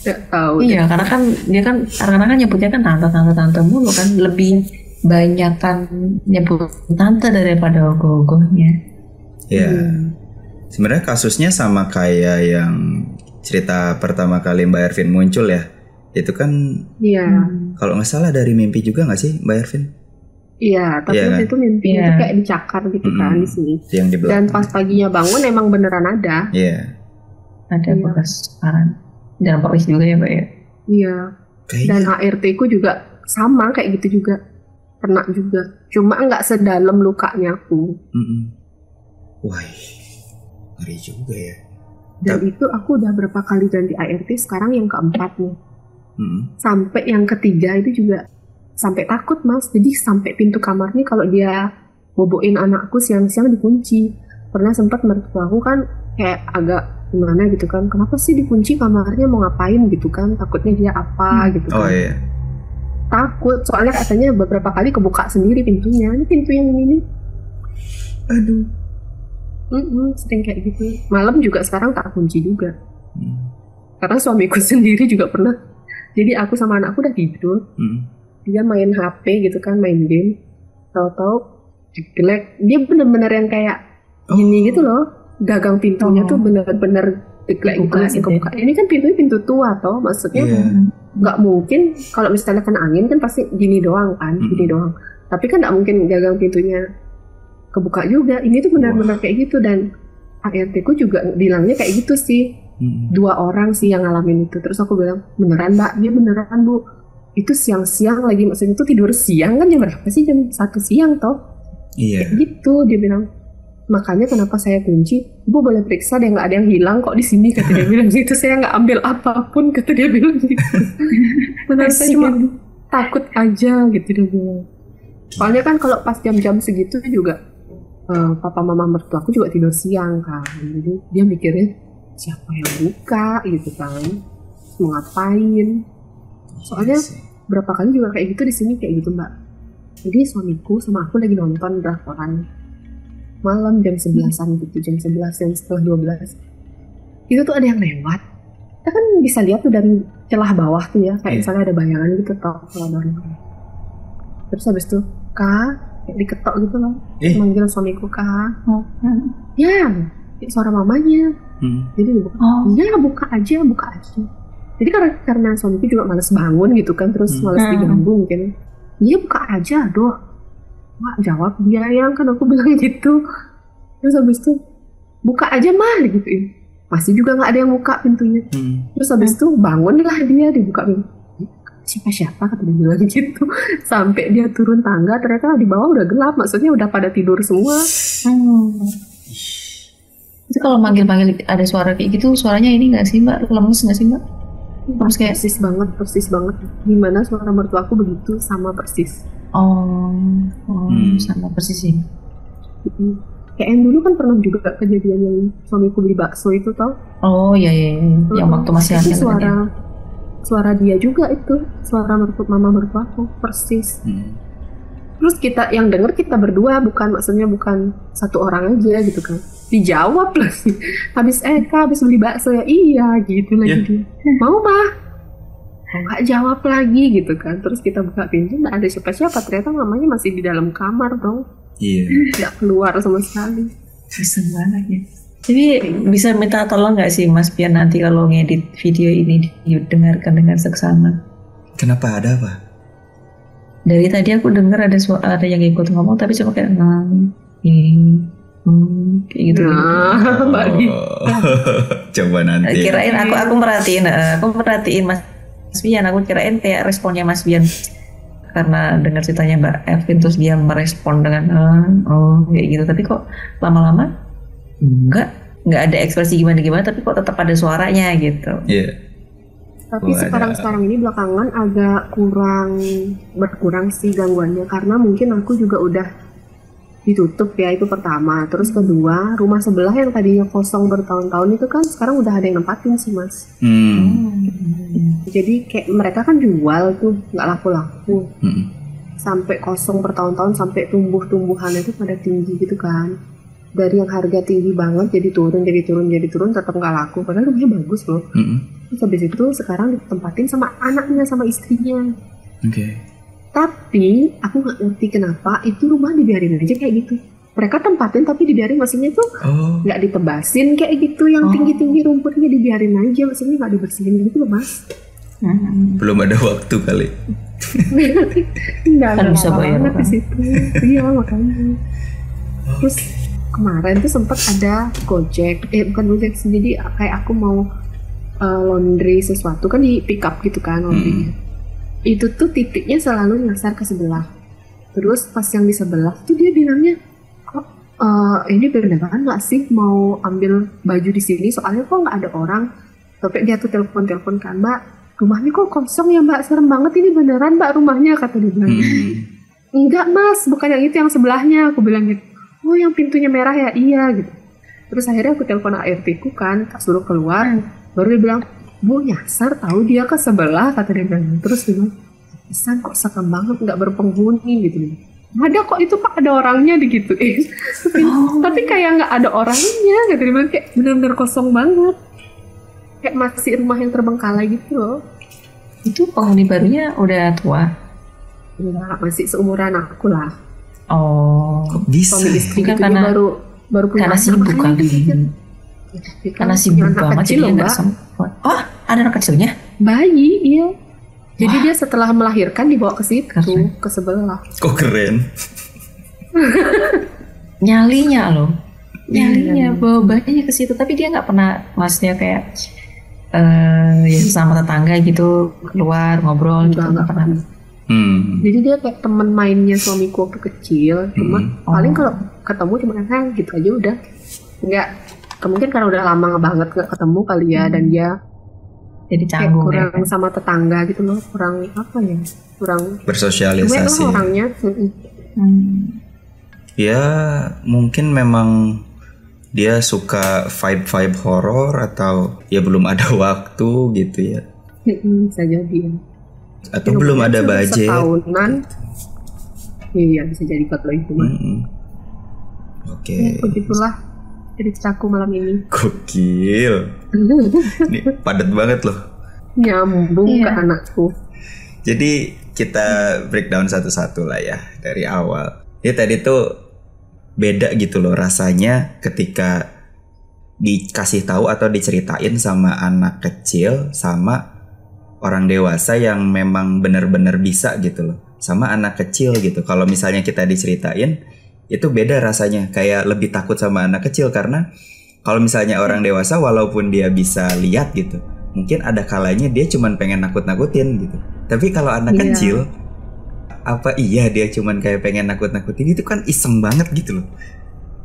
Nggak tahu. Iya, karena kan dia kan anak-anak kan nyebutnya kan tante mulu kan, lebih banyak kan nyebut tante daripada ogoh-ogohnya. Ya, sebenarnya kasusnya sama kayak yang cerita pertama kali Mbak Ervin muncul ya. Itu kan, kalau nggak salah dari mimpi juga nggak sih Mbak Ervin? Iya, tapi waktu itu mimpi itu kayak dicakar gitu kan di sini. Yang di belakang. Dan pas paginya bangun emang beneran ada. Iya. Ada bekas paran. Dan polis juga ya Mbak ya? Iya. Dan ART ku juga sama kayak gitu juga. Kena juga. Cuma nggak sedalam lukanya aku. Wah, ngeri juga ya. Dan itu aku udah berapa kali ganti ART, sekarang yang keempat nih. Sampai yang ketiga itu juga sampai takut mas. Jadi sampai pintu kamarnya kalau dia boboin anakku siang-siang dikunci. Pernah sempat mertua aku kan kayak agak gimana gitu kan, kenapa sih dikunci kamarnya, mau ngapain gitu kan, takutnya dia apa gitu kan. Oh iya. Takut, soalnya katanya beberapa kali kebuka sendiri pintunya. Ini pintu yang ini. Aduh. Sering kayak gitu. Malam juga sekarang tak kunci juga. Karena suamiku sendiri juga pernah. Jadi aku sama anakku udah tidur. Dia main HP gitu kan, main game. Tahu-tahu jelek. Dia bener-bener yang kayak gini gitu loh. Gagang pintunya tuh bener-bener jelek gitu langsung kebuka. Ini kan pintunya pintu tua toh. Maksudnya nggak mungkin kalau misalnya kena angin kan pasti gini doang kan, gini doang. Tapi kan nggak mungkin gagang pintunya kebuka juga. Ini tuh benar-benar kayak gitu. Dan ART ku juga bilangnya kayak gitu sih. 2 orang sih yang ngalamin itu. Terus aku bilang, beneran mbak? Dia beneran bu. Itu siang-siang lagi, maksudnya itu tidur siang kan, jam berapa sih? Jam 1 siang toh. Iya. Kayak gitu dia bilang. Makanya kenapa saya kunci, ibu boleh periksa deh, nggak ada yang hilang kok di sini, kata dia bilang gitu. Saya nggak ambil apapun, kata dia bilang gitu. Benar, saya cuma takut aja gitu dia bilang. Soalnya kan kalau pas jam-jam segitu juga papa mama mertuaku juga tidur siang kan, jadi dia mikirnya siapa yang buka gitu kan, mau ngapain. Soalnya berapa kali juga kayak gitu di sini kayak gitu mbak. Jadi suamiku sama aku lagi nonton drakoran malam jam 11-an gitu, jam 11 jam setengah 12 itu tuh ada yang lewat. Kita kan bisa lihat tuh dari celah bawah tuh ya, kayak misalnya ada bayangan gitu toh celah bawah. Terus habis itu kayak diketok gitu loh, manggil suamiku ya suara mamanya. Jadi dibuka, ya buka aja. Jadi karena suamiku juga males bangun gitu kan, terus males diganggu mungkin, iya buka aja, mak jawab dia yang kan, aku bilang gitu. Terus habis itu buka aja mah gituin, masih juga nggak ada yang buka pintunya. Terus habis itu bangunlah dia, dibuka pintu, siapa kata dia bilang gitu. Sampai dia turun tangga, ternyata di bawah udah gelap, maksudnya udah pada tidur semua. Itu kalau manggil-manggil ada suara kayak gitu, suaranya ini nggak sih mbak, lemes nggak sih mbak? Terus kayak persis banget. Gimana suara mertuaku begitu, sama persis. Sama persis sih. Kayak yang dulu kan pernah juga kejadian yang suamiku beli bakso itu tau. Oh iya. Yang waktu masih Itu hamil. suara dia juga itu, suara mama mertua aku persis. Terus kita yang denger kita berdua, maksudnya bukan satu orang aja gitu kan. Dijawab lagi, habis beli bakso ya, iya gitu lagi dia. Mau mah? Nggak jawab lagi gitu kan. Terus kita buka pintu, nggak ada siapa-siapa, ternyata mamanya masih di dalam kamar dong. Iya. Nggak keluar sama sekali. Bisa banget ya. Jadi bisa minta tolong nggak sih Mas biar nanti kalau ngedit video ini didengarkan dengan seksama? Kenapa, ada apa? Dari tadi aku dengar ada yang ikut ngomong tapi cuma kayak kayak gitu. Mbak Di. Coba nanti. Kirain aku merhatiin Mas Bian, aku kirain kayak responnya Mas Bian karena dengar ceritanya Mbak Elvin terus dia merespon dengan kayak gitu, tapi kok lama-lama nggak ada ekspresi gimana tapi kok tetap ada suaranya gitu. Iya. Tapi sekarang ini belakangan agak berkurang sih gangguannya, karena mungkin aku juga udah ditutup ya, itu pertama. Terus kedua, rumah sebelah yang tadinya kosong bertahun-tahun itu kan sekarang udah ada yang nempatin sih Mas. Jadi kayak mereka kan jual tuh, nggak laku-laku. Sampai kosong bertahun-tahun, sampai tumbuh-tumbuhannya itu pada tinggi gitu kan. Dari yang harga tinggi banget jadi turun, tetap nggak laku. Padahal rumahnya bagus loh. Terus habis itu sekarang ditempatin sama anaknya, sama istrinya. Oke. Tapi aku nggak ngerti kenapa itu rumah dibiarin aja kayak gitu. Mereka tempatin tapi dibiarin, maksudnya tuh nggak ditebasin kayak gitu, yang tinggi-tinggi rumputnya dibiarin aja, maksudnya nggak dibersihin gitu loh Mas. Belum ada waktu kali. Nggak bisa bayar banget di situ. Iya makanya. Terus kemarin tuh sempat ada Gojek, bukan Gojek sih, jadi kayak aku mau laundry sesuatu kan di pick up gitu kan laundrynya. Itu tuh titiknya selalu nyasar ke sebelah. Terus pas yang di sebelah tuh dia bilangnya, kok ini beneran nggak sih mau ambil baju di sini? Soalnya kok nggak ada orang. Tapi dia tuh telepon kan, Mbak, rumahnya kok kosong ya Mbak, serem banget ini, beneran Mbak rumahnya, kata dia bilang. Enggak Mas, bukan yang itu, yang sebelahnya, aku bilang gitu. Oh yang pintunya merah ya, iya gitu. Terus akhirnya aku telepon ART ku kan, suruh keluar, baru dia bilang, Bu nyasar tahu dia ke sebelah, kata dia bilang. Terus dia bilang, pesan kok serem banget, nggak berpenghuni gitu. Ada kok itu Pak, ada orangnya digituin. Tapi kayak nggak ada orangnya, kata dia bilang, kayak benar-benar kosong banget. Kayak masih rumah yang terbengkalai gitu loh. Itu penghuni barunya udah tua? Enggak, masih seumuran aku lah. Oh, kok bisa? Suami istri kan gitu, karena baru punya karena sibuk kali. Karena sibuk banget jadi nggak sempat. Oh, ada anak kecilnya? Bayi, iya. Jadi dia setelah melahirkan dibawa ke situ, ke sebelah. Kok keren? Nyalinya bawa bayinya ke situ, tapi dia nggak pernah, maksudnya kayak ya sama tetangga gitu keluar ngobrol gitu, nggak pernah. Jadi dia kayak teman mainnya suamiku waktu kecil, cuma paling kalau ketemu cuma gitu aja udah. Nggak, mungkin karena udah lama banget nggak ketemu kali ya, dan dia jadi canggung kurang ya, sama tetangga gitu loh, kurang apa ya, kurang bersosialisasi orangnya. Ya mungkin memang dia suka vibe horor, atau ya belum ada waktu gitu ya. Bisa jadi ya. Atau belum ada budget setahunan. Iya bisa jadi kalau itu mah. Oke. Begitulah ceritaku malam ini. Gokil. Ini padat banget loh. Nyambung ke anakku. Jadi kita breakdown satu-satu lah ya dari awal. Ya tadi tuh beda gitu loh rasanya ketika dikasih tahu atau diceritain sama anak kecil sama orang dewasa yang memang benar-benar bisa gitu loh, sama anak kecil gitu. Kalau misalnya kita diceritain itu beda rasanya, kayak lebih takut sama anak kecil, karena kalau misalnya orang dewasa walaupun dia bisa lihat gitu, mungkin ada kalanya dia cuman pengen nakut-nakutin gitu. Tapi kalau anak kecil, apa iya dia cuman kayak pengen nakut-nakutin, itu kan iseng banget gitu loh.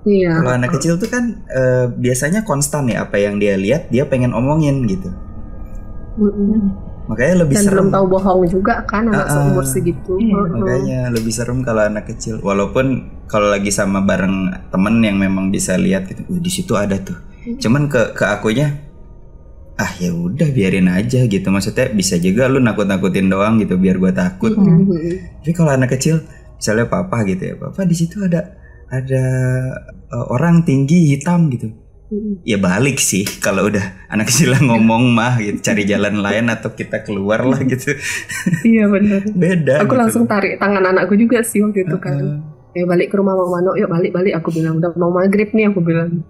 Iya. Kalau anak kecil tuh kan biasanya konstan ya, apa yang dia lihat dia pengen omongin gitu. Makanya lebih serem. Dan belum tahu bohong juga kan anak seumur segitu. Makanya lebih serem kalau anak kecil. Walaupun kalau lagi sama bareng temen yang memang bisa lihat gitu, di situ ada tuh. Cuman ke akunya, ya udah biarin aja gitu. Maksudnya bisa juga lu nakut-nakutin doang gitu biar gue takut. Tapi kalau anak kecil, misalnya papa gitu ya, papa di situ ada orang tinggi hitam gitu. Ya balik sih kalau udah anak kecil ngomong mah gitu, cari jalan lain atau kita keluar lah gitu. Iya benar. Beda. Aku gitu. langsung tarik tangan anakku juga sih waktu itu kan. Balik ke rumah Mama Mano, yuk balik aku bilang, udah mau maghrib nih aku bilang.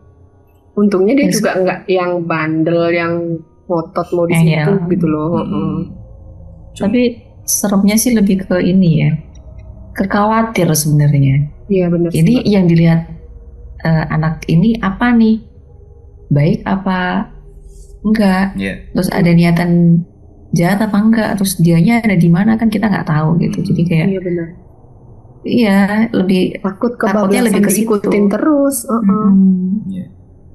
Untungnya dia juga nggak yang bandel yang ngotot mau di situ gitu loh. Tapi seremnya sih lebih ke ini ya, kekhawatir sebenarnya. Iya benar. Jadi yang dilihat anak ini apa nih? Baik apa enggak? Terus ada niatan jahat apa enggak? Terus dianya ada di mana kan kita nggak tahu gitu. Jadi kayak iya benar. Iya, lebih takutnya lebih ke ikutin terus.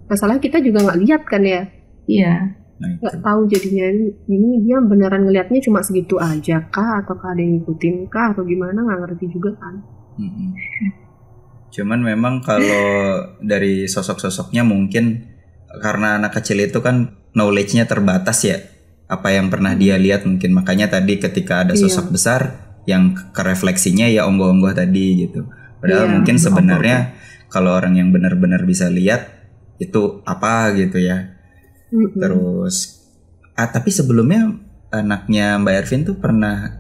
Masalah kita juga nggak lihat kan ya. Iya. Nggak tahu jadinya ini dia beneran ngelihatnya cuma segitu aja kah, atau ada yang ngikutin kah atau gimana, nggak ngerti juga kan. Cuman memang kalau dari sosok-sosoknya mungkin karena anak kecil itu kan knowledge-nya terbatas ya, apa yang pernah dia lihat mungkin, makanya tadi ketika ada sosok besar yang kerefleksinya ya onggoh-onggoh tadi gitu. Padahal mungkin sebenarnya kalau orang yang benar-benar bisa lihat itu apa gitu ya. Terus tapi sebelumnya anaknya Mbak Ervin tuh pernah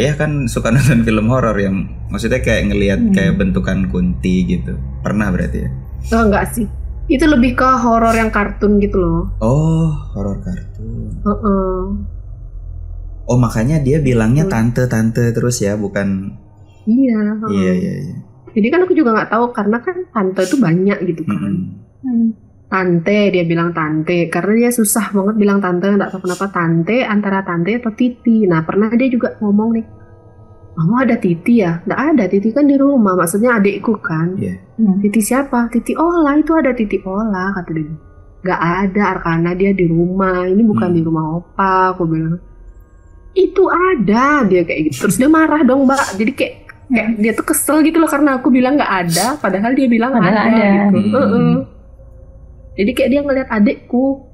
ya kan suka nonton film horor yang maksudnya kayak ngelihat kayak bentukan kunti gitu. Pernah berarti ya? Oh enggak sih. Itu lebih ke horor yang kartun gitu loh. Oh, horor kartun. Oh, makanya dia bilangnya tante-tante terus ya, bukan. Iya. Iya. Jadi kan aku juga nggak tahu karena kan tante itu banyak gitu kan. Tante, dia bilang tante karena dia susah banget bilang tante, nggak tahu kenapa tante, antara tante atau titi. Nah pernah dia juga ngomong nih, Mama ada titi ya? Nggak ada, titi kan di rumah, maksudnya adikku kan. Titi siapa? Titi Ola, itu ada titi Ola kata dia. Nggak ada, Arkana dia di rumah, ini bukan di rumah opa, aku bilang. Itu ada, dia kayak gitu. Terus dia marah dong Mbak, jadi kayak dia tuh kesel gitu loh karena aku bilang nggak ada, padahal dia bilang ada gitu. Jadi kayak dia ngeliat adikku.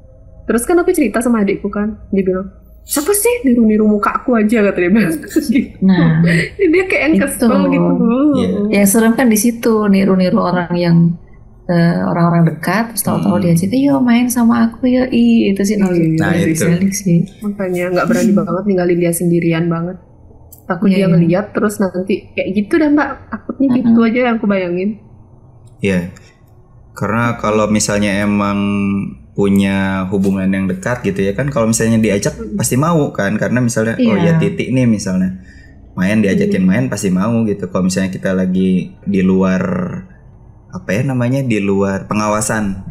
Terus kan aku cerita sama adikku kan, dia bilang, siapa sih niru-niru mukaku aja kata dia bilang. Nah, dia kayak yang kesel gitu. Yang serem kan di situ, niru-niru orang yang orang-orang dekat, terus tahu-tahu dia cerita, yo main sama aku yo, itu sih itu sih. Makanya nggak berani banget ninggalin dia sendirian banget. Takut dia ngeliat terus nanti kayak gitu dah Mbak, takutnya gitu aja yang aku bayangin. Iya. Karena kalau misalnya emang punya hubungan yang dekat gitu ya kan, kalau misalnya diajak pasti mau kan, karena misalnya oh ya titik nih misalnya main, diajakin main pasti mau gitu. Kalau misalnya kita lagi di luar di luar pengawasan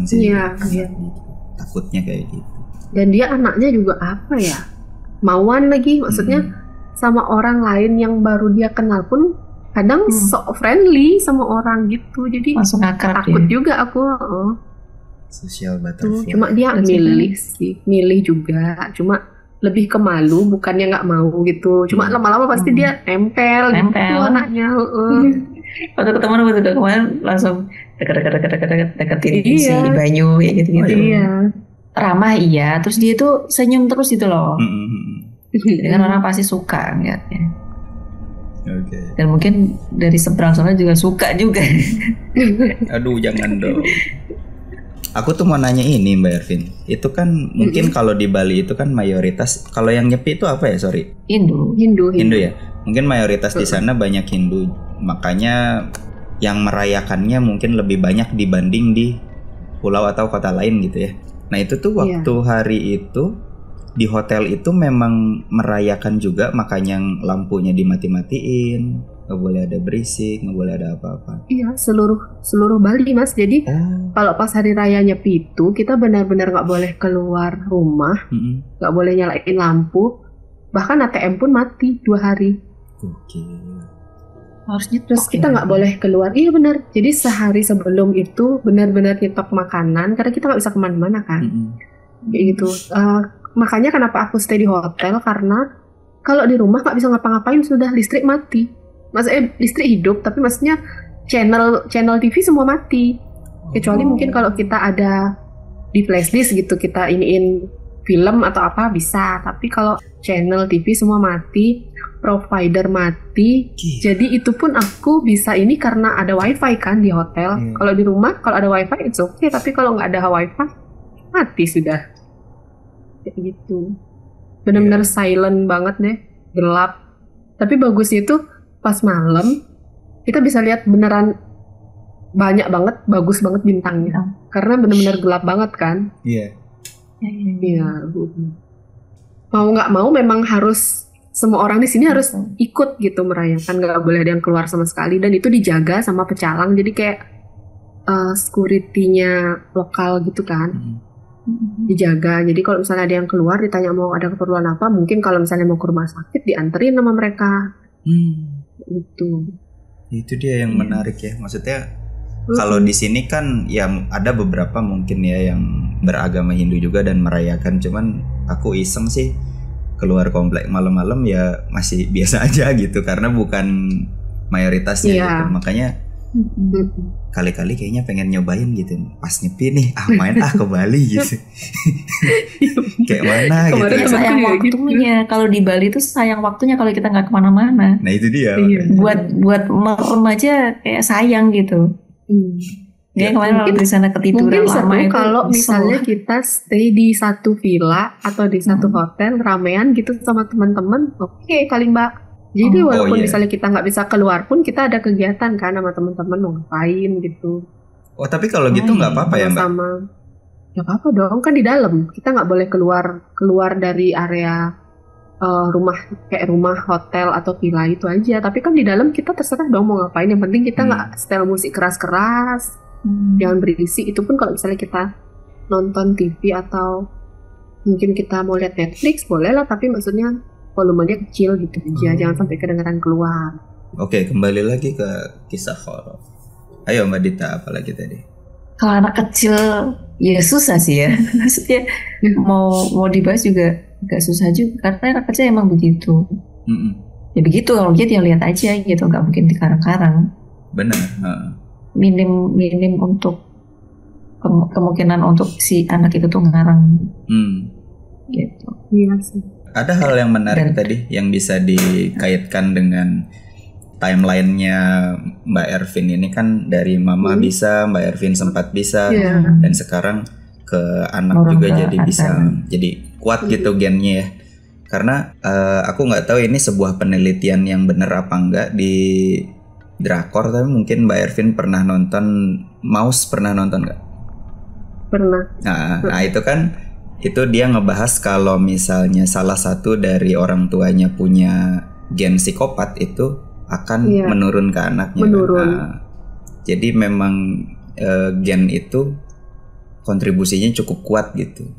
sih. Iya. Takutnya kayak gitu. Dan dia anaknya juga apa ya, mauan lagi, maksudnya sama orang lain yang baru dia kenal pun kadang sok friendly sama orang gitu, jadi langsung akrab takut juga aku. Social butterfly. Cuma dia milih juga, cuma lebih ke malu, bukannya nggak mau gitu. Cuma lama-lama pasti dia nempel gitu anaknya. Waktu kemarin langsung deketin si Banyu kayak gitu. Iya. Ramah iya, terus dia tuh senyum terus gitu loh. Jadi kan orang pasti suka ngeliatnya. Dan mungkin dari seberang sana juga suka juga. Aduh jangan dong. Aku tuh mau nanya ini Mbak Ervin, itu kan mungkin kalau di Bali itu kan mayoritas, kalau yang nyepi itu apa ya, sorry? Hindu ya. Mungkin mayoritas di sana banyak Hindu, makanya yang merayakannya mungkin lebih banyak dibanding di pulau atau kota lain gitu ya. Nah itu tuh waktu hari itu di hotel itu memang merayakan juga, makanya lampunya dimati-matiin, nggak boleh ada berisik, nggak boleh ada apa-apa. Iya, seluruh Bali Mas. Jadi kalau pas hari raya Nyepi itu kita benar-benar nggak boleh keluar rumah, nggak boleh nyalain lampu, bahkan ATM pun mati 2 hari. Harus nyetok. Terus kita nggak boleh keluar. Iya benar. Jadi sehari sebelum itu benar-benar nyetok makanan karena kita nggak bisa kemana-mana kan. Kayak gitu. Makanya kenapa aku stay di hotel, karena kalau di rumah nggak bisa ngapa-ngapain, sudah listrik mati, maksudnya listrik hidup, tapi maksudnya channel TV semua mati. Kecuali mungkin kalau kita ada di flashdisk gitu, kita iniin film atau apa bisa. Tapi kalau channel TV semua mati, provider mati. Jadi itu pun aku bisa ini karena ada wifi kan di hotel. Kalau di rumah kalau ada wifi it's okay, tapi kalau nggak ada wifi mati sudah. Kayak gitu. Benar-benar silent banget deh, gelap. Tapi bagusnya itu pas malam kita bisa lihat beneran banyak banget, bagus banget bintangnya. Karena benar-benar gelap banget kan. Iya. Iya. Mau nggak mau memang harus semua orang di sini harus ikut gitu merayakan, nggak boleh ada yang keluar sama sekali, dan itu dijaga sama pecalang. Jadi kayak security-nya lokal gitu kan. Dijaga. Jadi kalau misalnya ada yang keluar ditanya mau ada keperluan apa, mungkin kalau misalnya mau ke rumah sakit dianterin sama mereka. Itu dia yang menarik ya. Maksudnya kalau di sini kan ya ada beberapa mungkin ya yang beragama Hindu juga dan merayakan, cuman aku iseng sih keluar komplek malam-malam ya masih biasa aja gitu karena bukan mayoritasnya gitu. Makanya kali-kali kayaknya pengen nyobain gitu. Pas nyepi nih, main ke Bali gitu. Kayak mana gitu. Ya, sayang waktunya. Kalau di Bali tuh sayang waktunya kalau kita nggak kemana-mana. Nah itu dia. Buat merem aja kayak sayang gitu. Kayak kemarin waktu di sana ketiduran lama itu. Kalau misalnya kita stay di satu villa atau di satu hotel ramean gitu sama teman-teman, oke kali Mbak. Jadi walaupun misalnya kita nggak bisa keluar pun kita ada kegiatan kan sama teman-teman mau ngapain gitu. Oh tapi kalau gitu nggak apa-apa ya Mbak? Sama. Ya apa dong, kan di dalam kita nggak boleh keluar dari area rumah kayak rumah hotel atau villa itu aja. Tapi kan di dalam kita terserah dong mau ngapain. Yang penting kita nggak setel musik keras-keras, jangan berisik. Itu pun kalau misalnya kita nonton TV atau mungkin kita mau lihat Netflix boleh lah, tapi maksudnya volumenya kecil gitu aja, jangan sampai kedengaran keluar. Oke, kembali lagi ke kisah horor. Ayo Mbak Dita, apalagi tadi? Kalau anak kecil ya susah sih ya. Maksudnya mau dibahas juga agak susah juga karena anak kecil emang begitu. Ya begitu, kalau lihat ya lihat aja gitu, nggak mungkin dikarang-karang. Benar. Minim untuk kemungkinan untuk si anak itu tuh ngarang. Gitu. Iya sih. Ada hal yang menarik tadi yang bisa dikaitkan dengan timelinenya Mbak Ervin ini kan dari Mama bisa, Mbak Ervin sempat bisa, dan sekarang ke anak juga jadi bisa, jadi kuat gitu gennya ya. Karena aku nggak tahu ini sebuah penelitian yang benar apa enggak di drakor, tapi mungkin Mbak Ervin pernah nonton Mouse, pernah nonton nggak? Pernah. Nah itu kan itu dia ngebahas kalau misalnya salah satu dari orang tuanya punya gen psikopat itu akan menurun ke anaknya. Jadi memang gen itu kontribusinya cukup kuat gitu.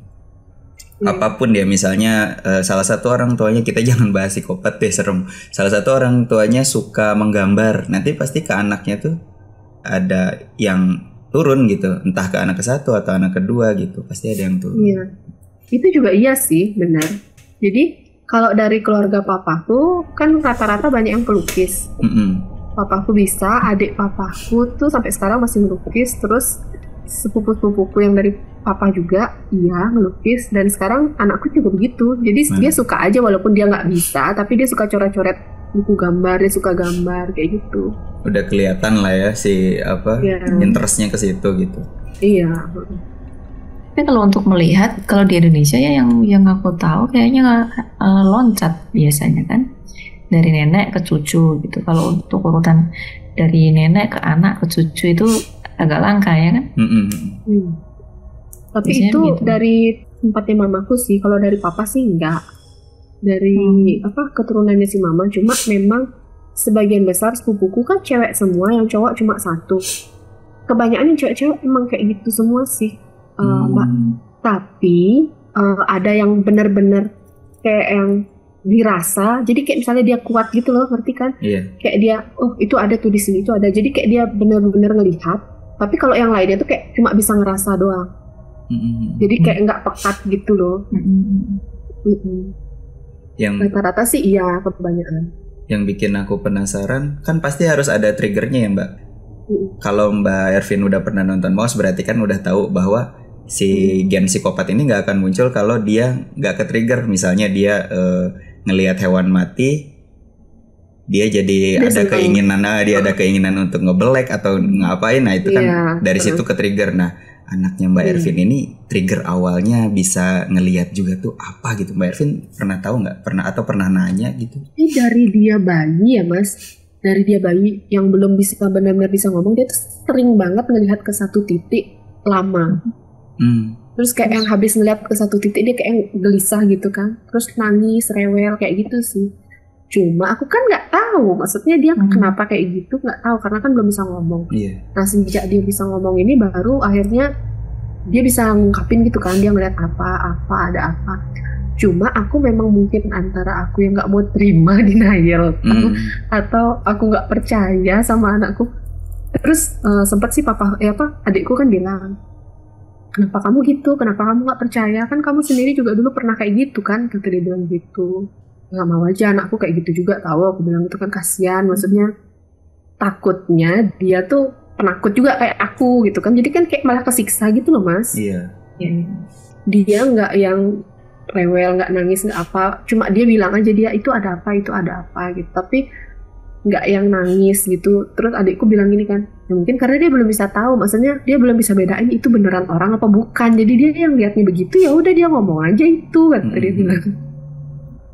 Apapun dia misalnya salah satu orang tuanya, kita jangan bahas psikopat deh, serem. Salah satu orang tuanya suka menggambar, nanti pasti ke anaknya tuh ada yang turun gitu, entah ke anak ke-1 atau anak kedua gitu, pasti ada yang turun. Iya, itu juga iya sih, benar. Jadi kalau dari keluarga papaku kan rata-rata banyak yang pelukis. Papaku bisa, adik papaku tuh sampai sekarang masih melukis. Terus sepupu-sepupuku yang dari papa juga melukis, dan sekarang anakku juga begitu. Jadi dia suka aja walaupun dia nggak bisa, tapi dia suka coret-coret buku gambar, dia suka gambar kayak gitu. Udah kelihatan lah ya interestnya ke situ gitu. Iya. Tapi kalau untuk melihat, kalau di Indonesia ya yang aku tahu kayaknya loncat biasanya kan dari nenek ke cucu gitu. Kalau untuk urutan dari nenek ke anak ke cucu itu agak langka ya kan? Tapi biasanya itu gitu. Dari tempatnya mamaku sih. Kalau dari papa sih enggak. Dari keturunannya si mama. Cuma memang sebagian besar sepupuku kan cewek semua, yang cowok cuma satu. Kebanyakan yang cewek-cewek emang kayak gitu semua sih. Mbak. Tapi ada yang benar-benar kayak yang dirasa, jadi kayak misalnya dia kuat gitu loh, ngerti kan? Kayak dia, itu ada tuh di sini, itu ada, jadi kayak dia benar-benar ngelihat. Tapi kalau yang lainnya tuh kayak cuma bisa ngerasa doang. Jadi kayak nggak pekat gitu loh. Yang rata-rata sih iya kebanyakan. yang bikin aku penasaran, kan pasti harus ada triggernya ya Mbak. Kalau Mbak Ervin udah pernah nonton Mouse, berarti kan udah tahu bahwa si gen psikopat ini nggak akan muncul kalau dia nggak ke trigger. Misalnya dia ngelihat hewan mati, dia jadi Dia ada seneng. keinginan, dia ada keinginan untuk ngebelek atau ngapain. Nah itu kan dari situ ke trigger. Nah anaknya Mbak Ervin ini trigger awalnya bisa ngelihat juga tuh apa gitu. Mbak Ervin pernah tahu nggak? Pernah nanya gitu? Ini dari dia bayi ya Mas. Dari dia bayi yang belum bisa benar-benar bisa ngomong, dia tuh sering banget ngelihat ke satu titik lama. Terus kayak yang habis ngeliat ke satu titik dia kayak gelisah gitu kan, terus nangis, rewel kayak gitu sih. Cuma aku kan nggak tahu, maksudnya dia kenapa kayak gitu nggak tahu karena kan belum bisa ngomong. Nah sejak dia bisa ngomong ini baru akhirnya dia bisa ngungkapin gitu kan, dia ngeliat apa ada apa. Cuma aku memang mungkin antara aku yang nggak mau terima denial atau aku nggak percaya sama anakku. Terus sempat sih adikku kan bilang, kenapa kamu gitu? Kenapa kamu nggak percaya? Kan kamu sendiri juga dulu pernah kayak gitu kan? Kata dia bilang gitu. Nggak mau aja anakku kayak gitu juga, tahu aku bilang itu kan kasihan. Maksudnya takutnya dia tuh penakut juga kayak aku gitu kan. Jadi kan kayak malah kesiksa gitu loh Mas. Iya. Dia nggak yang rewel, nggak nangis, nggak apa. Cuma dia bilang aja dia itu ada apa gitu. Tapi nggak yang nangis gitu. Terus adikku bilang gini kan, ya mungkin karena dia belum bisa tahu, maksudnya dia belum bisa bedain itu beneran orang apa bukan. Jadi dia yang lihatnya begitu, ya udah dia ngomong aja itu kata dia bilang.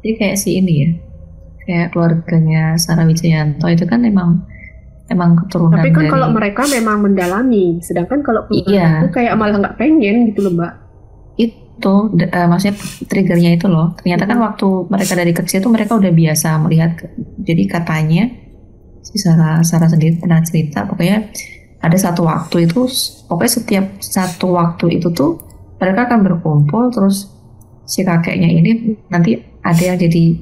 Jadi kayak si ini ya, kayak keluarganya Sarah Wijayanto itu kan emang keturunan. Tapi kan dari... kalau mereka memang mendalami, sedangkan kalau keluarga aku kayak malah nggak pengen gitu loh Mbak. Itu maksudnya triggernya itu loh. Ternyata kan waktu mereka dari kecil tuh mereka udah biasa melihat. Jadi katanya si Sarah sendiri pernah cerita, pokoknya ada satu waktu itu, pokoknya setiap satu waktu itu tuh mereka akan berkumpul, terus si kakeknya ini nanti ada yang jadi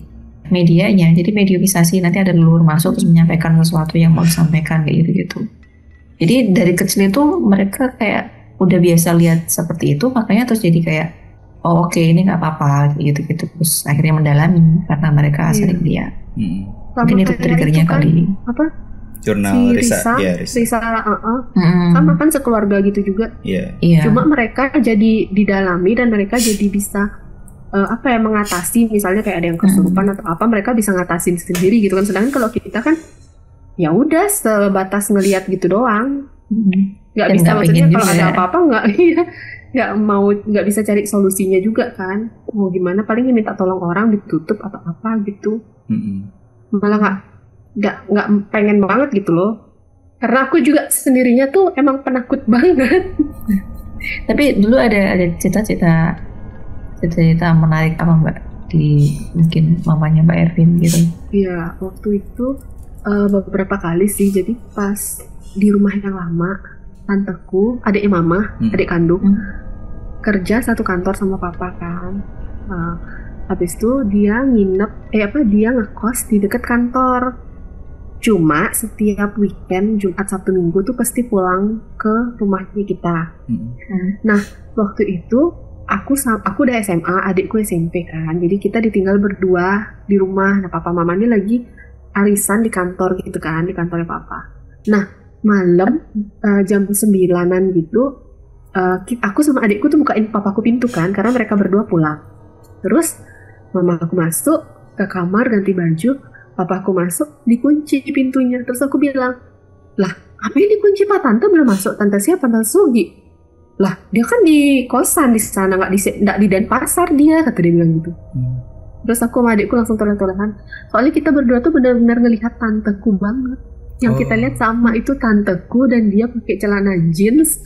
medianya, jadi mediumisasi, nanti ada leluhur masuk terus menyampaikan sesuatu yang mau disampaikan kayak gitu. Jadi dari kecil itu mereka kayak udah biasa lihat seperti itu, makanya terus jadi kayak oh oke, ini nggak apa-apa gitu terus akhirnya mendalami karena mereka sering lihat. Mungkin itu triggernya kan, kali. Apa? Jurnal si Risa sama kan sekeluarga gitu juga. Cuma mereka jadi didalami dan mereka jadi bisa mengatasi, misalnya kayak ada yang kesurupan atau apa, mereka bisa ngatasin sendiri gitu kan. Sedangkan kalau kita kan ya udah sebatas ngelihat gitu doang, nggak bisa, maksudnya kalau ada apa-apa nggak bisa cari solusinya juga kan. Mau gimana, paling minta tolong orang ditutup atau apa gitu. Malah nggak pengen banget gitu loh, karena aku juga sendirinya tuh emang penakut banget. Tapi dulu ada cerita menarik apa Mbak di mungkin mamanya Mbak Ervin gitu? Iya, waktu itu beberapa kali sih. Jadi pas di rumah yang lama, tanteku, adiknya mama, adik kandung, kerja satu kantor sama papa kan. Habis itu dia dia ngekos di dekat kantor. Cuma setiap weekend, Jumat, Sabtu, Minggu tuh pasti pulang ke rumahnya kita. Nah, waktu itu aku udah SMA, adikku SMP kan. Jadi kita ditinggal berdua di rumah. Nah, papa mama ini lagi arisan di kantor gitu kan, di kantornya papa. Nah, malam jam 9-an gitu, aku sama adikku tuh bukain papaku pintu kan, karena mereka berdua pulang. Terus mama aku masuk ke kamar ganti baju, papaku masuk, dikunci pintunya. Terus aku bilang, lah apa ini dikunci Pak? Tante belum masuk. Tante siapa? Tante Sugi. Lah dia kan di kosan di sana, nggak di Denpasar dia, kata dia bilang gitu. Terus aku sama adikku langsung toleh-tolehan, soalnya kita berdua tuh benar-benar ngelihat tanteku banget. Yang kita lihat sama itu tanteku, dan dia pakai celana jeans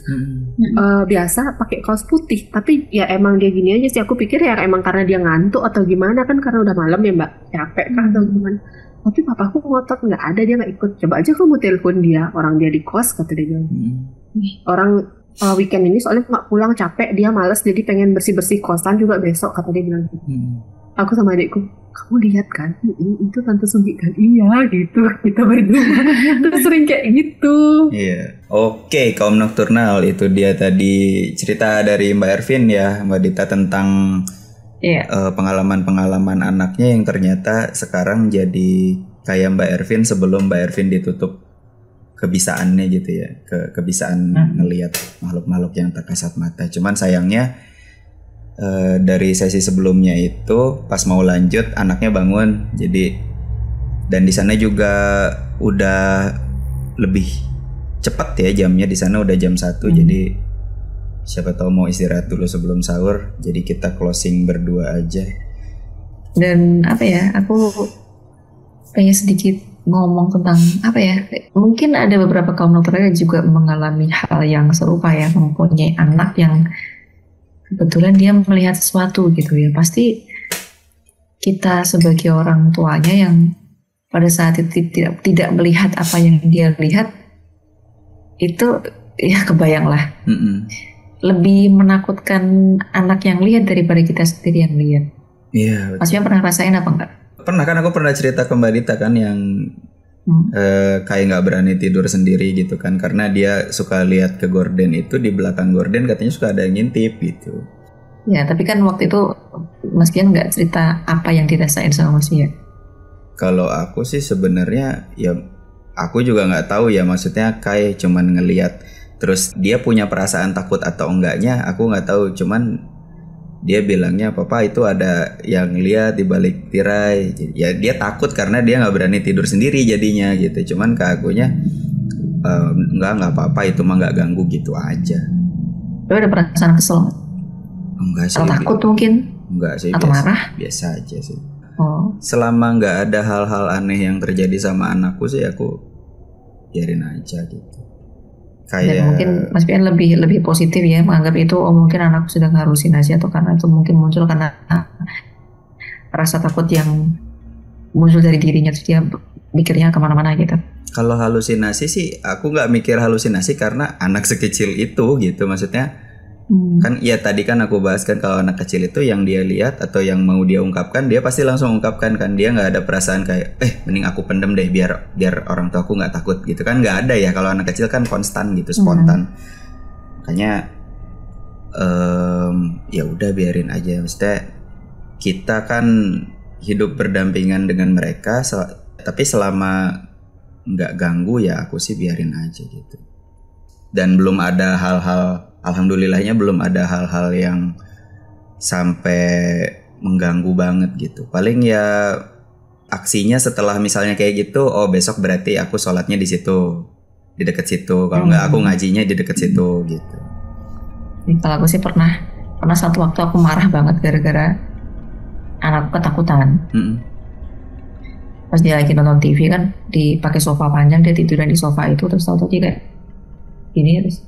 biasa, pakai kaos putih. Tapi ya emang dia gini aja sih. Aku pikir ya emang karena dia ngantuk atau gimana kan, karena udah malam ya Mbak, capek kan atau gimana. Tapi papaku ngotot, nggak ada, dia nggak ikut. Coba aja kamu telepon dia, orang dia di kos, kata dia bilang. Orang weekend ini soalnya nggak pulang, capek, dia males, jadi pengen bersih-bersih kosan juga besok, kata dia bilang. Aku sama adikku, kamu lihat kan, itu Tante Sugi kan? Iya gitu, kita berdua terus sering kayak gitu. Iya. Oke, kaum nokturnal, itu dia tadi cerita dari Mbak Ervin ya, Mbak Dita, tentang pengalaman-pengalaman anaknya yang ternyata sekarang jadi kayak Mbak Ervin sebelum Mbak Ervin ditutup kebisaannya gitu ya, kebisaan ngelihat makhluk-makhluk yang tak kasat mata. Cuman sayangnya dari sesi sebelumnya itu pas mau lanjut anaknya bangun, jadi dan di sana juga udah lebih cepat ya jamnya, di sana udah jam 1 jadi siapa tahu mau istirahat dulu sebelum sahur, jadi kita closing berdua aja. Dan apa ya, aku pengen sedikit ngomong tentang apa ya, mungkin ada beberapa kaum dokter juga mengalami hal yang serupa ya, mempunyai anak yang kebetulan dia melihat sesuatu gitu ya. Pasti kita sebagai orang tuanya yang pada saat itu tidak melihat apa yang dia lihat, itu ya kebayang lah. Lebih menakutkan anak yang lihat daripada kita sendiri yang lihat. Iya. Maksudnya pernah rasain apa enggak? Pernah kan, aku pernah cerita ke Mbak Dita kan yang kayak nggak berani tidur sendiri gitu kan, karena dia suka lihat ke gorden itu, di belakang gorden katanya suka ada yang ngintip gitu. Ya tapi kan waktu itu Mas Kian nggak cerita apa yang dirasain sama Mas Kian. Kalau aku sih sebenarnya ya aku juga nggak tahu ya, maksudnya kayak cuman ngelihat, terus dia punya perasaan takut atau enggaknya aku nggak tahu, cuman dia bilangnya papa itu ada yang lihat di balik tirai. Ya dia takut karena dia nggak berani tidur sendiri jadinya gitu. Cuman ke akunya nggak apa-apa, itu mah nggak ganggu gitu aja. Lo ada perasaan kesel? Enggak sih. Atau takut mungkin? Enggak sih. Atau marah? Biasa aja sih. Oh. Selama nggak ada hal-hal aneh yang terjadi sama anakku sih aku biarin aja gitu. Dan mungkin Mas Pian lebih positif ya, menganggap itu mungkin anakku sedang halusinasi, atau karena itu mungkin muncul karena rasa takut yang muncul dari dirinya, terus dia mikirnya kemana-mana gitu. Kalau halusinasi sih aku nggak mikir halusinasi karena anak sekecil itu gitu, maksudnya kan ya tadi kan aku bahas kan, kalau anak kecil itu yang dia lihat atau yang mau dia ungkapkan dia pasti langsung ungkapkan kan, dia nggak ada perasaan kayak mending aku pendem deh biar orang tua aku nggak takut gitu kan, nggak ada ya. Kalau anak kecil kan konstan gitu, spontan. Makanya ya udah biarin aja, maksudnya kita kan hidup berdampingan dengan mereka, tapi selama nggak ganggu ya aku sih biarin aja gitu. Dan belum ada hal-hal, alhamdulillahnya belum ada hal-hal yang sampai mengganggu banget gitu. Paling ya aksinya setelah misalnya kayak gitu, oh besok berarti aku sholatnya di situ, di dekat situ. Kalau nggak aku ngajinya di dekat situ gitu. Kalau aku sih pernah satu waktu aku marah banget gara-gara anakku ketakutan. Pas dia lagi nonton TV kan, dipakai sofa panjang, dia tiduran di sofa itu, terus tahu-tahu dia kayak gini, terus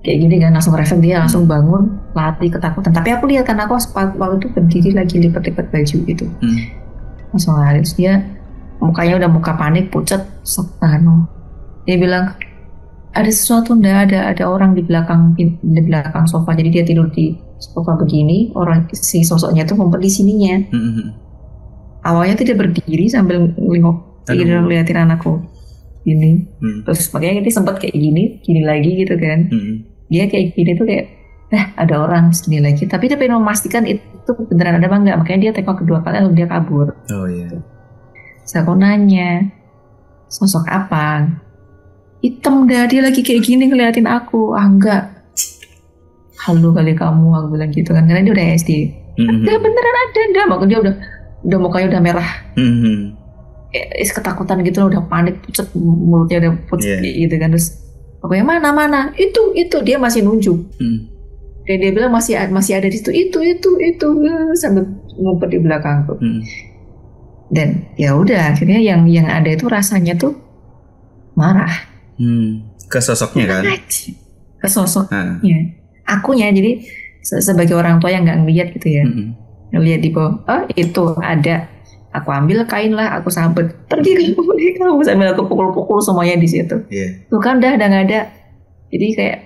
kayak gini kan, langsung refleks dia langsung bangun, lari ketakutan. Tapi aku lihat kan, aku waktu itu berdiri lagi lipat-lipat baju gitu, langsung lari. Terus dia mukanya udah muka panik, pucat, dia bilang ada sesuatu, ada orang di belakang sofa. Jadi dia tidur di sofa begini, orang si sosoknya tuh ngumpet di sininya. Awalnya tuh dia berdiri sambil ngeliatin anakku gini, terus makanya dia sempat kayak gini lagi gitu kan. Dia kayak gini tuh kayak ada orang segini lagi, tapi dia pengen memastikan itu beneran ada apa enggak, makanya dia tengok kedua kali lalu dia kabur. Saya aku nanya, sosok apa? Hitam dah, dia lagi kayak gini ngeliatin aku. Enggak, halu kali kamu, aku bilang gitu kan, karena dia udah SD. Ada beneran ada, makanya dia udah mukanya udah merah. Ketakutan gitu loh, udah panik, pucat, mulutnya udah pucat gitu kan. Terus aku yang mana itu dia masih nunjuk. Dan dia bilang masih ada di situ, itu sambil ngumpet di belakangku. Dan ya udah, akhirnya yang ada itu rasanya tuh marah. Ke sosoknya kan? Ke sosoknya. Akunya jadi sebagai orang tua yang nggak ngeliat gitu ya, ngeliat di bawah, itu ada. Aku ambil kain lah, aku sabet, pergi kamu, sambil aku pukul-pukul semuanya di situ. Tuh kan udah nggak ada. Jadi kayak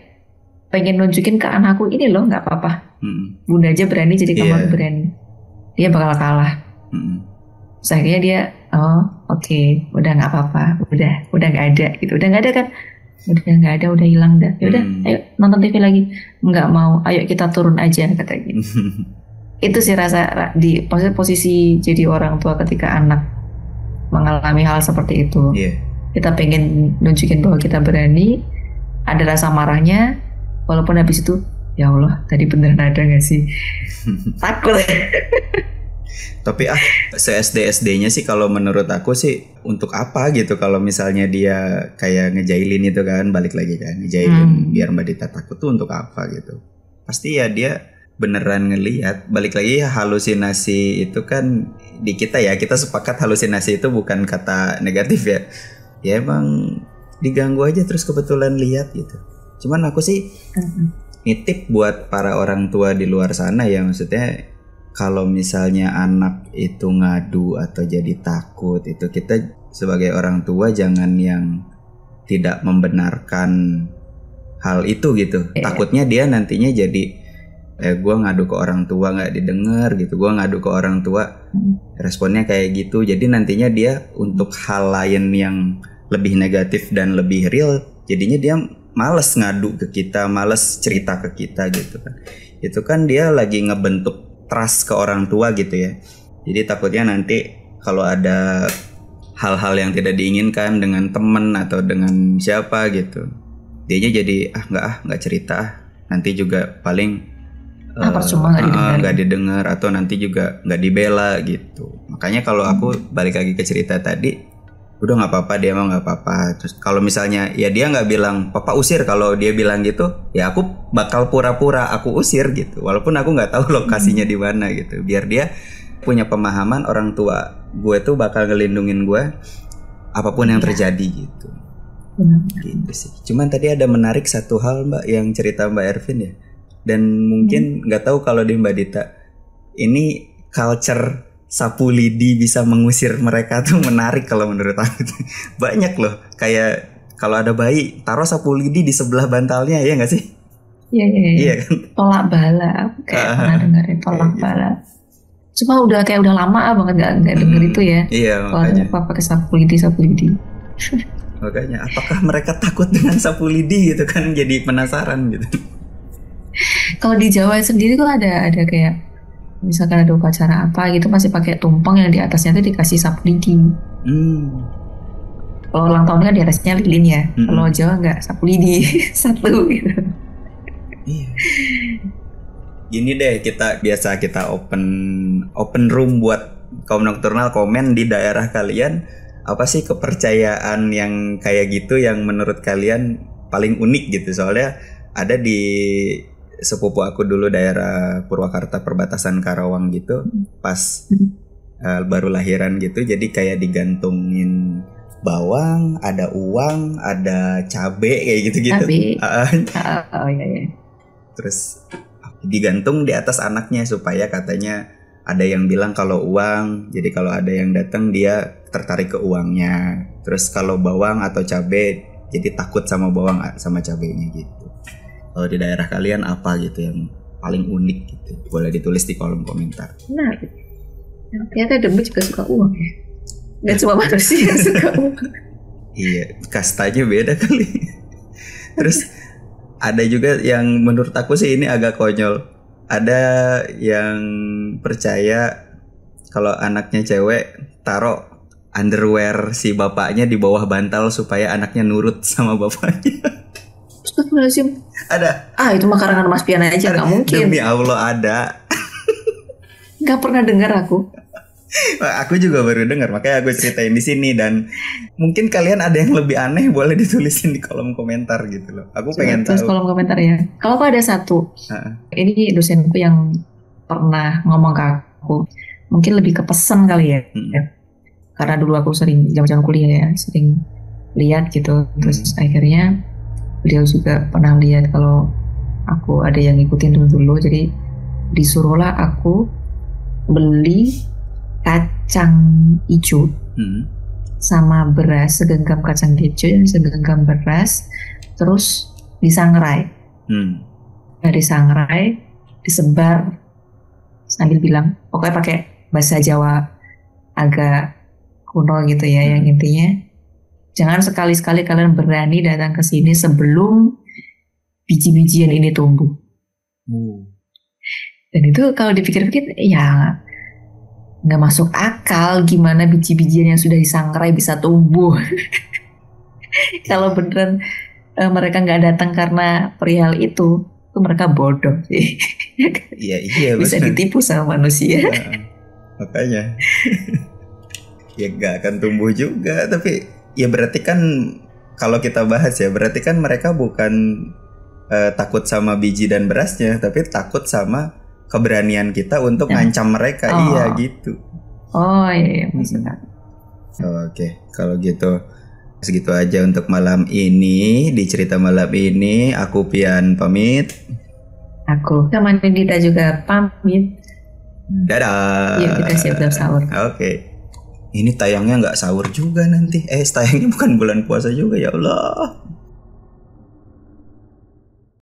pengen nunjukin ke anakku, ini loh nggak apa-apa. Bunda aja berani, jadi kamu harus berani. Dia bakal kalah. Terus akhirnya dia, oke, udah nggak apa-apa, udah nggak ada gitu, udah nggak ada kan, udah nggak ada, udah hilang dah. Ya udah, ayo nonton TV lagi. Nggak mau, ayo kita turun aja katanya. Itu sih rasa di posisi jadi orang tua ketika anak mengalami hal seperti itu. Iya. Kita pengen nunjukin bahwa kita berani, ada rasa marahnya, walaupun habis itu, ya Allah, tadi beneran ada gak sih? Takut. Tapi se-SD-SD-nya sih kalau menurut aku sih untuk apa gitu kalau misalnya dia kayak ngejailin itu kan, balik lagi kan, ngejailin biar Mbak Dita takut tuh untuk apa gitu. Pasti ya dia beneran ngelihat. Balik lagi halusinasi itu kan di kita ya, kita sepakat halusinasi itu bukan kata negatif ya. Ya emang diganggu aja terus kebetulan lihat gitu. Cuman aku sih nitip buat para orang tua di luar sana ya, maksudnya kalau misalnya anak itu ngadu atau jadi takut, itu kita sebagai orang tua jangan yang tidak membenarkan hal itu gitu. Takutnya dia nantinya jadi gue ngadu ke orang tua nggak didengar gitu, gue ngadu ke orang tua responnya kayak gitu. Jadi nantinya dia untuk hal lain yang lebih negatif dan lebih real, jadinya dia males ngadu ke kita, males cerita ke kita gitu kan. Itu kan dia lagi ngebentuk trust ke orang tua gitu ya. Jadi takutnya nanti kalau ada hal-hal yang tidak diinginkan dengan temen atau dengan siapa gitu, dianya jadi nggak cerita, nanti juga paling percuma nggak didengar atau nanti juga nggak dibela gitu. Makanya kalau aku balik lagi ke cerita tadi, udah nggak apa-apa, dia emang nggak apa-apa. Terus kalau misalnya ya dia nggak bilang papa usir, kalau dia bilang gitu ya aku bakal pura-pura aku usir gitu, walaupun aku nggak tahu lokasinya di mana gitu, biar dia punya pemahaman orang tua gue tuh bakal ngelindungin gue apapun yang terjadi gitu. Gitu sih. Cuman tadi ada menarik satu hal Mbak yang cerita Mbak Ervin ya, dan mungkin nggak tahu kalau di Mbak Dita ini culture sapu lidi bisa mengusir mereka tuh menarik kalau menurut aku. Banyak loh, kayak kalau ada bayi taruh sapu lidi di sebelah bantalnya, ya nggak sih? Iya kan? Tolak bala, kayak pernah dengerin tolak bala. Cuma udah lama banget nggak denger itu ya. Iya makanya. Kalau pakai sapu lidi. Makanya apakah mereka takut dengan sapu lidi gitu kan, jadi penasaran gitu. Kalau di Jawa sendiri tuh ada kayak misalkan ada upacara apa gitu masih pakai tumpeng yang di atasnya tuh dikasih sapu lidi. Kalau ulang tahun kan di atasnya lilin ya. Kalau Jawa nggak, sapu lidi satu gitu. Iya. Gini deh, kita open room buat kaum nokturnal, komen di daerah kalian apa sih kepercayaan yang kayak gitu yang menurut kalian paling unik gitu. Soalnya ada di sepupu aku dulu daerah Purwakarta perbatasan Karawang gitu, pas baru lahiran gitu, jadi kayak digantungin bawang, ada uang, ada cabe kayak gitu-gitu. Iya. Terus digantung di atas anaknya supaya katanya ada yang bilang kalau uang, jadi kalau ada yang datang dia tertarik ke uangnya. Terus kalau bawang atau cabe jadi takut sama bawang sama cabenya gitu. Kalau di daerah kalian apa gitu yang paling unik gitu? Boleh ditulis di kolom komentar. Nah, ternyata demit juga suka uang ya. Gak cuma manusia yang suka uang. Iya, kastanya beda kali. Terus ada juga yang menurut aku sih ini agak konyol. Ada yang percaya kalau anaknya cewek taruh underwear si bapaknya di bawah bantal supaya anaknya nurut sama bapaknya. Astagfirullahaladzim. Ada. Itu mah karangan Mas Pian aja, nggak mungkin. Demi Allah ada. Nggak pernah dengar aku. Aku juga baru dengar, makanya aku ceritain di sini. Dan mungkin kalian ada yang lebih aneh, boleh ditulisin di kolom komentar gitu loh. Aku pengen tahu. Kolom komentar ya. Kalau aku ada satu. Ini dosenku yang pernah ngomong ke aku. Mungkin lebih ke pesan kali ya. Karena dulu aku sering zaman kuliah ya, sering lihat gitu. Terus akhirnya beliau juga pernah lihat kalau aku ada yang ngikutin dulu, jadi disuruhlah aku beli kacang hijau sama beras, segenggam kacang hijau dan segenggam beras, terus disangrai. Disangrai, disebar sambil bilang, pokoknya pakai bahasa Jawa agak kuno gitu ya, yang intinya jangan sekali-sekali kalian berani datang ke sini sebelum biji-bijian ini tumbuh. Dan itu kalau dipikir-pikir ya nggak masuk akal gimana biji-bijian yang sudah disangrai bisa tumbuh. Kalau beneran mereka nggak datang karena perihal itu mereka bodoh sih. Iya Bisa benar. ditipu sama manusia. Nah, makanya ya nggak akan tumbuh juga. Tapi ya berarti kan kalau kita bahas ya, berarti kan mereka bukan takut sama biji dan berasnya, tapi takut sama keberanian kita untuk ngancam mereka. Iya gitu. Oh iya maksudnya. Oke, kalau gitu segitu aja untuk malam ini. Di cerita malam ini aku Pian pamit. Aku sama Nindita juga pamit. Dadah. Yuk kita siap-siap sahur. Oke. Ini tayangnya nggak sahur juga nanti. Tayangnya bukan bulan puasa juga, ya Allah.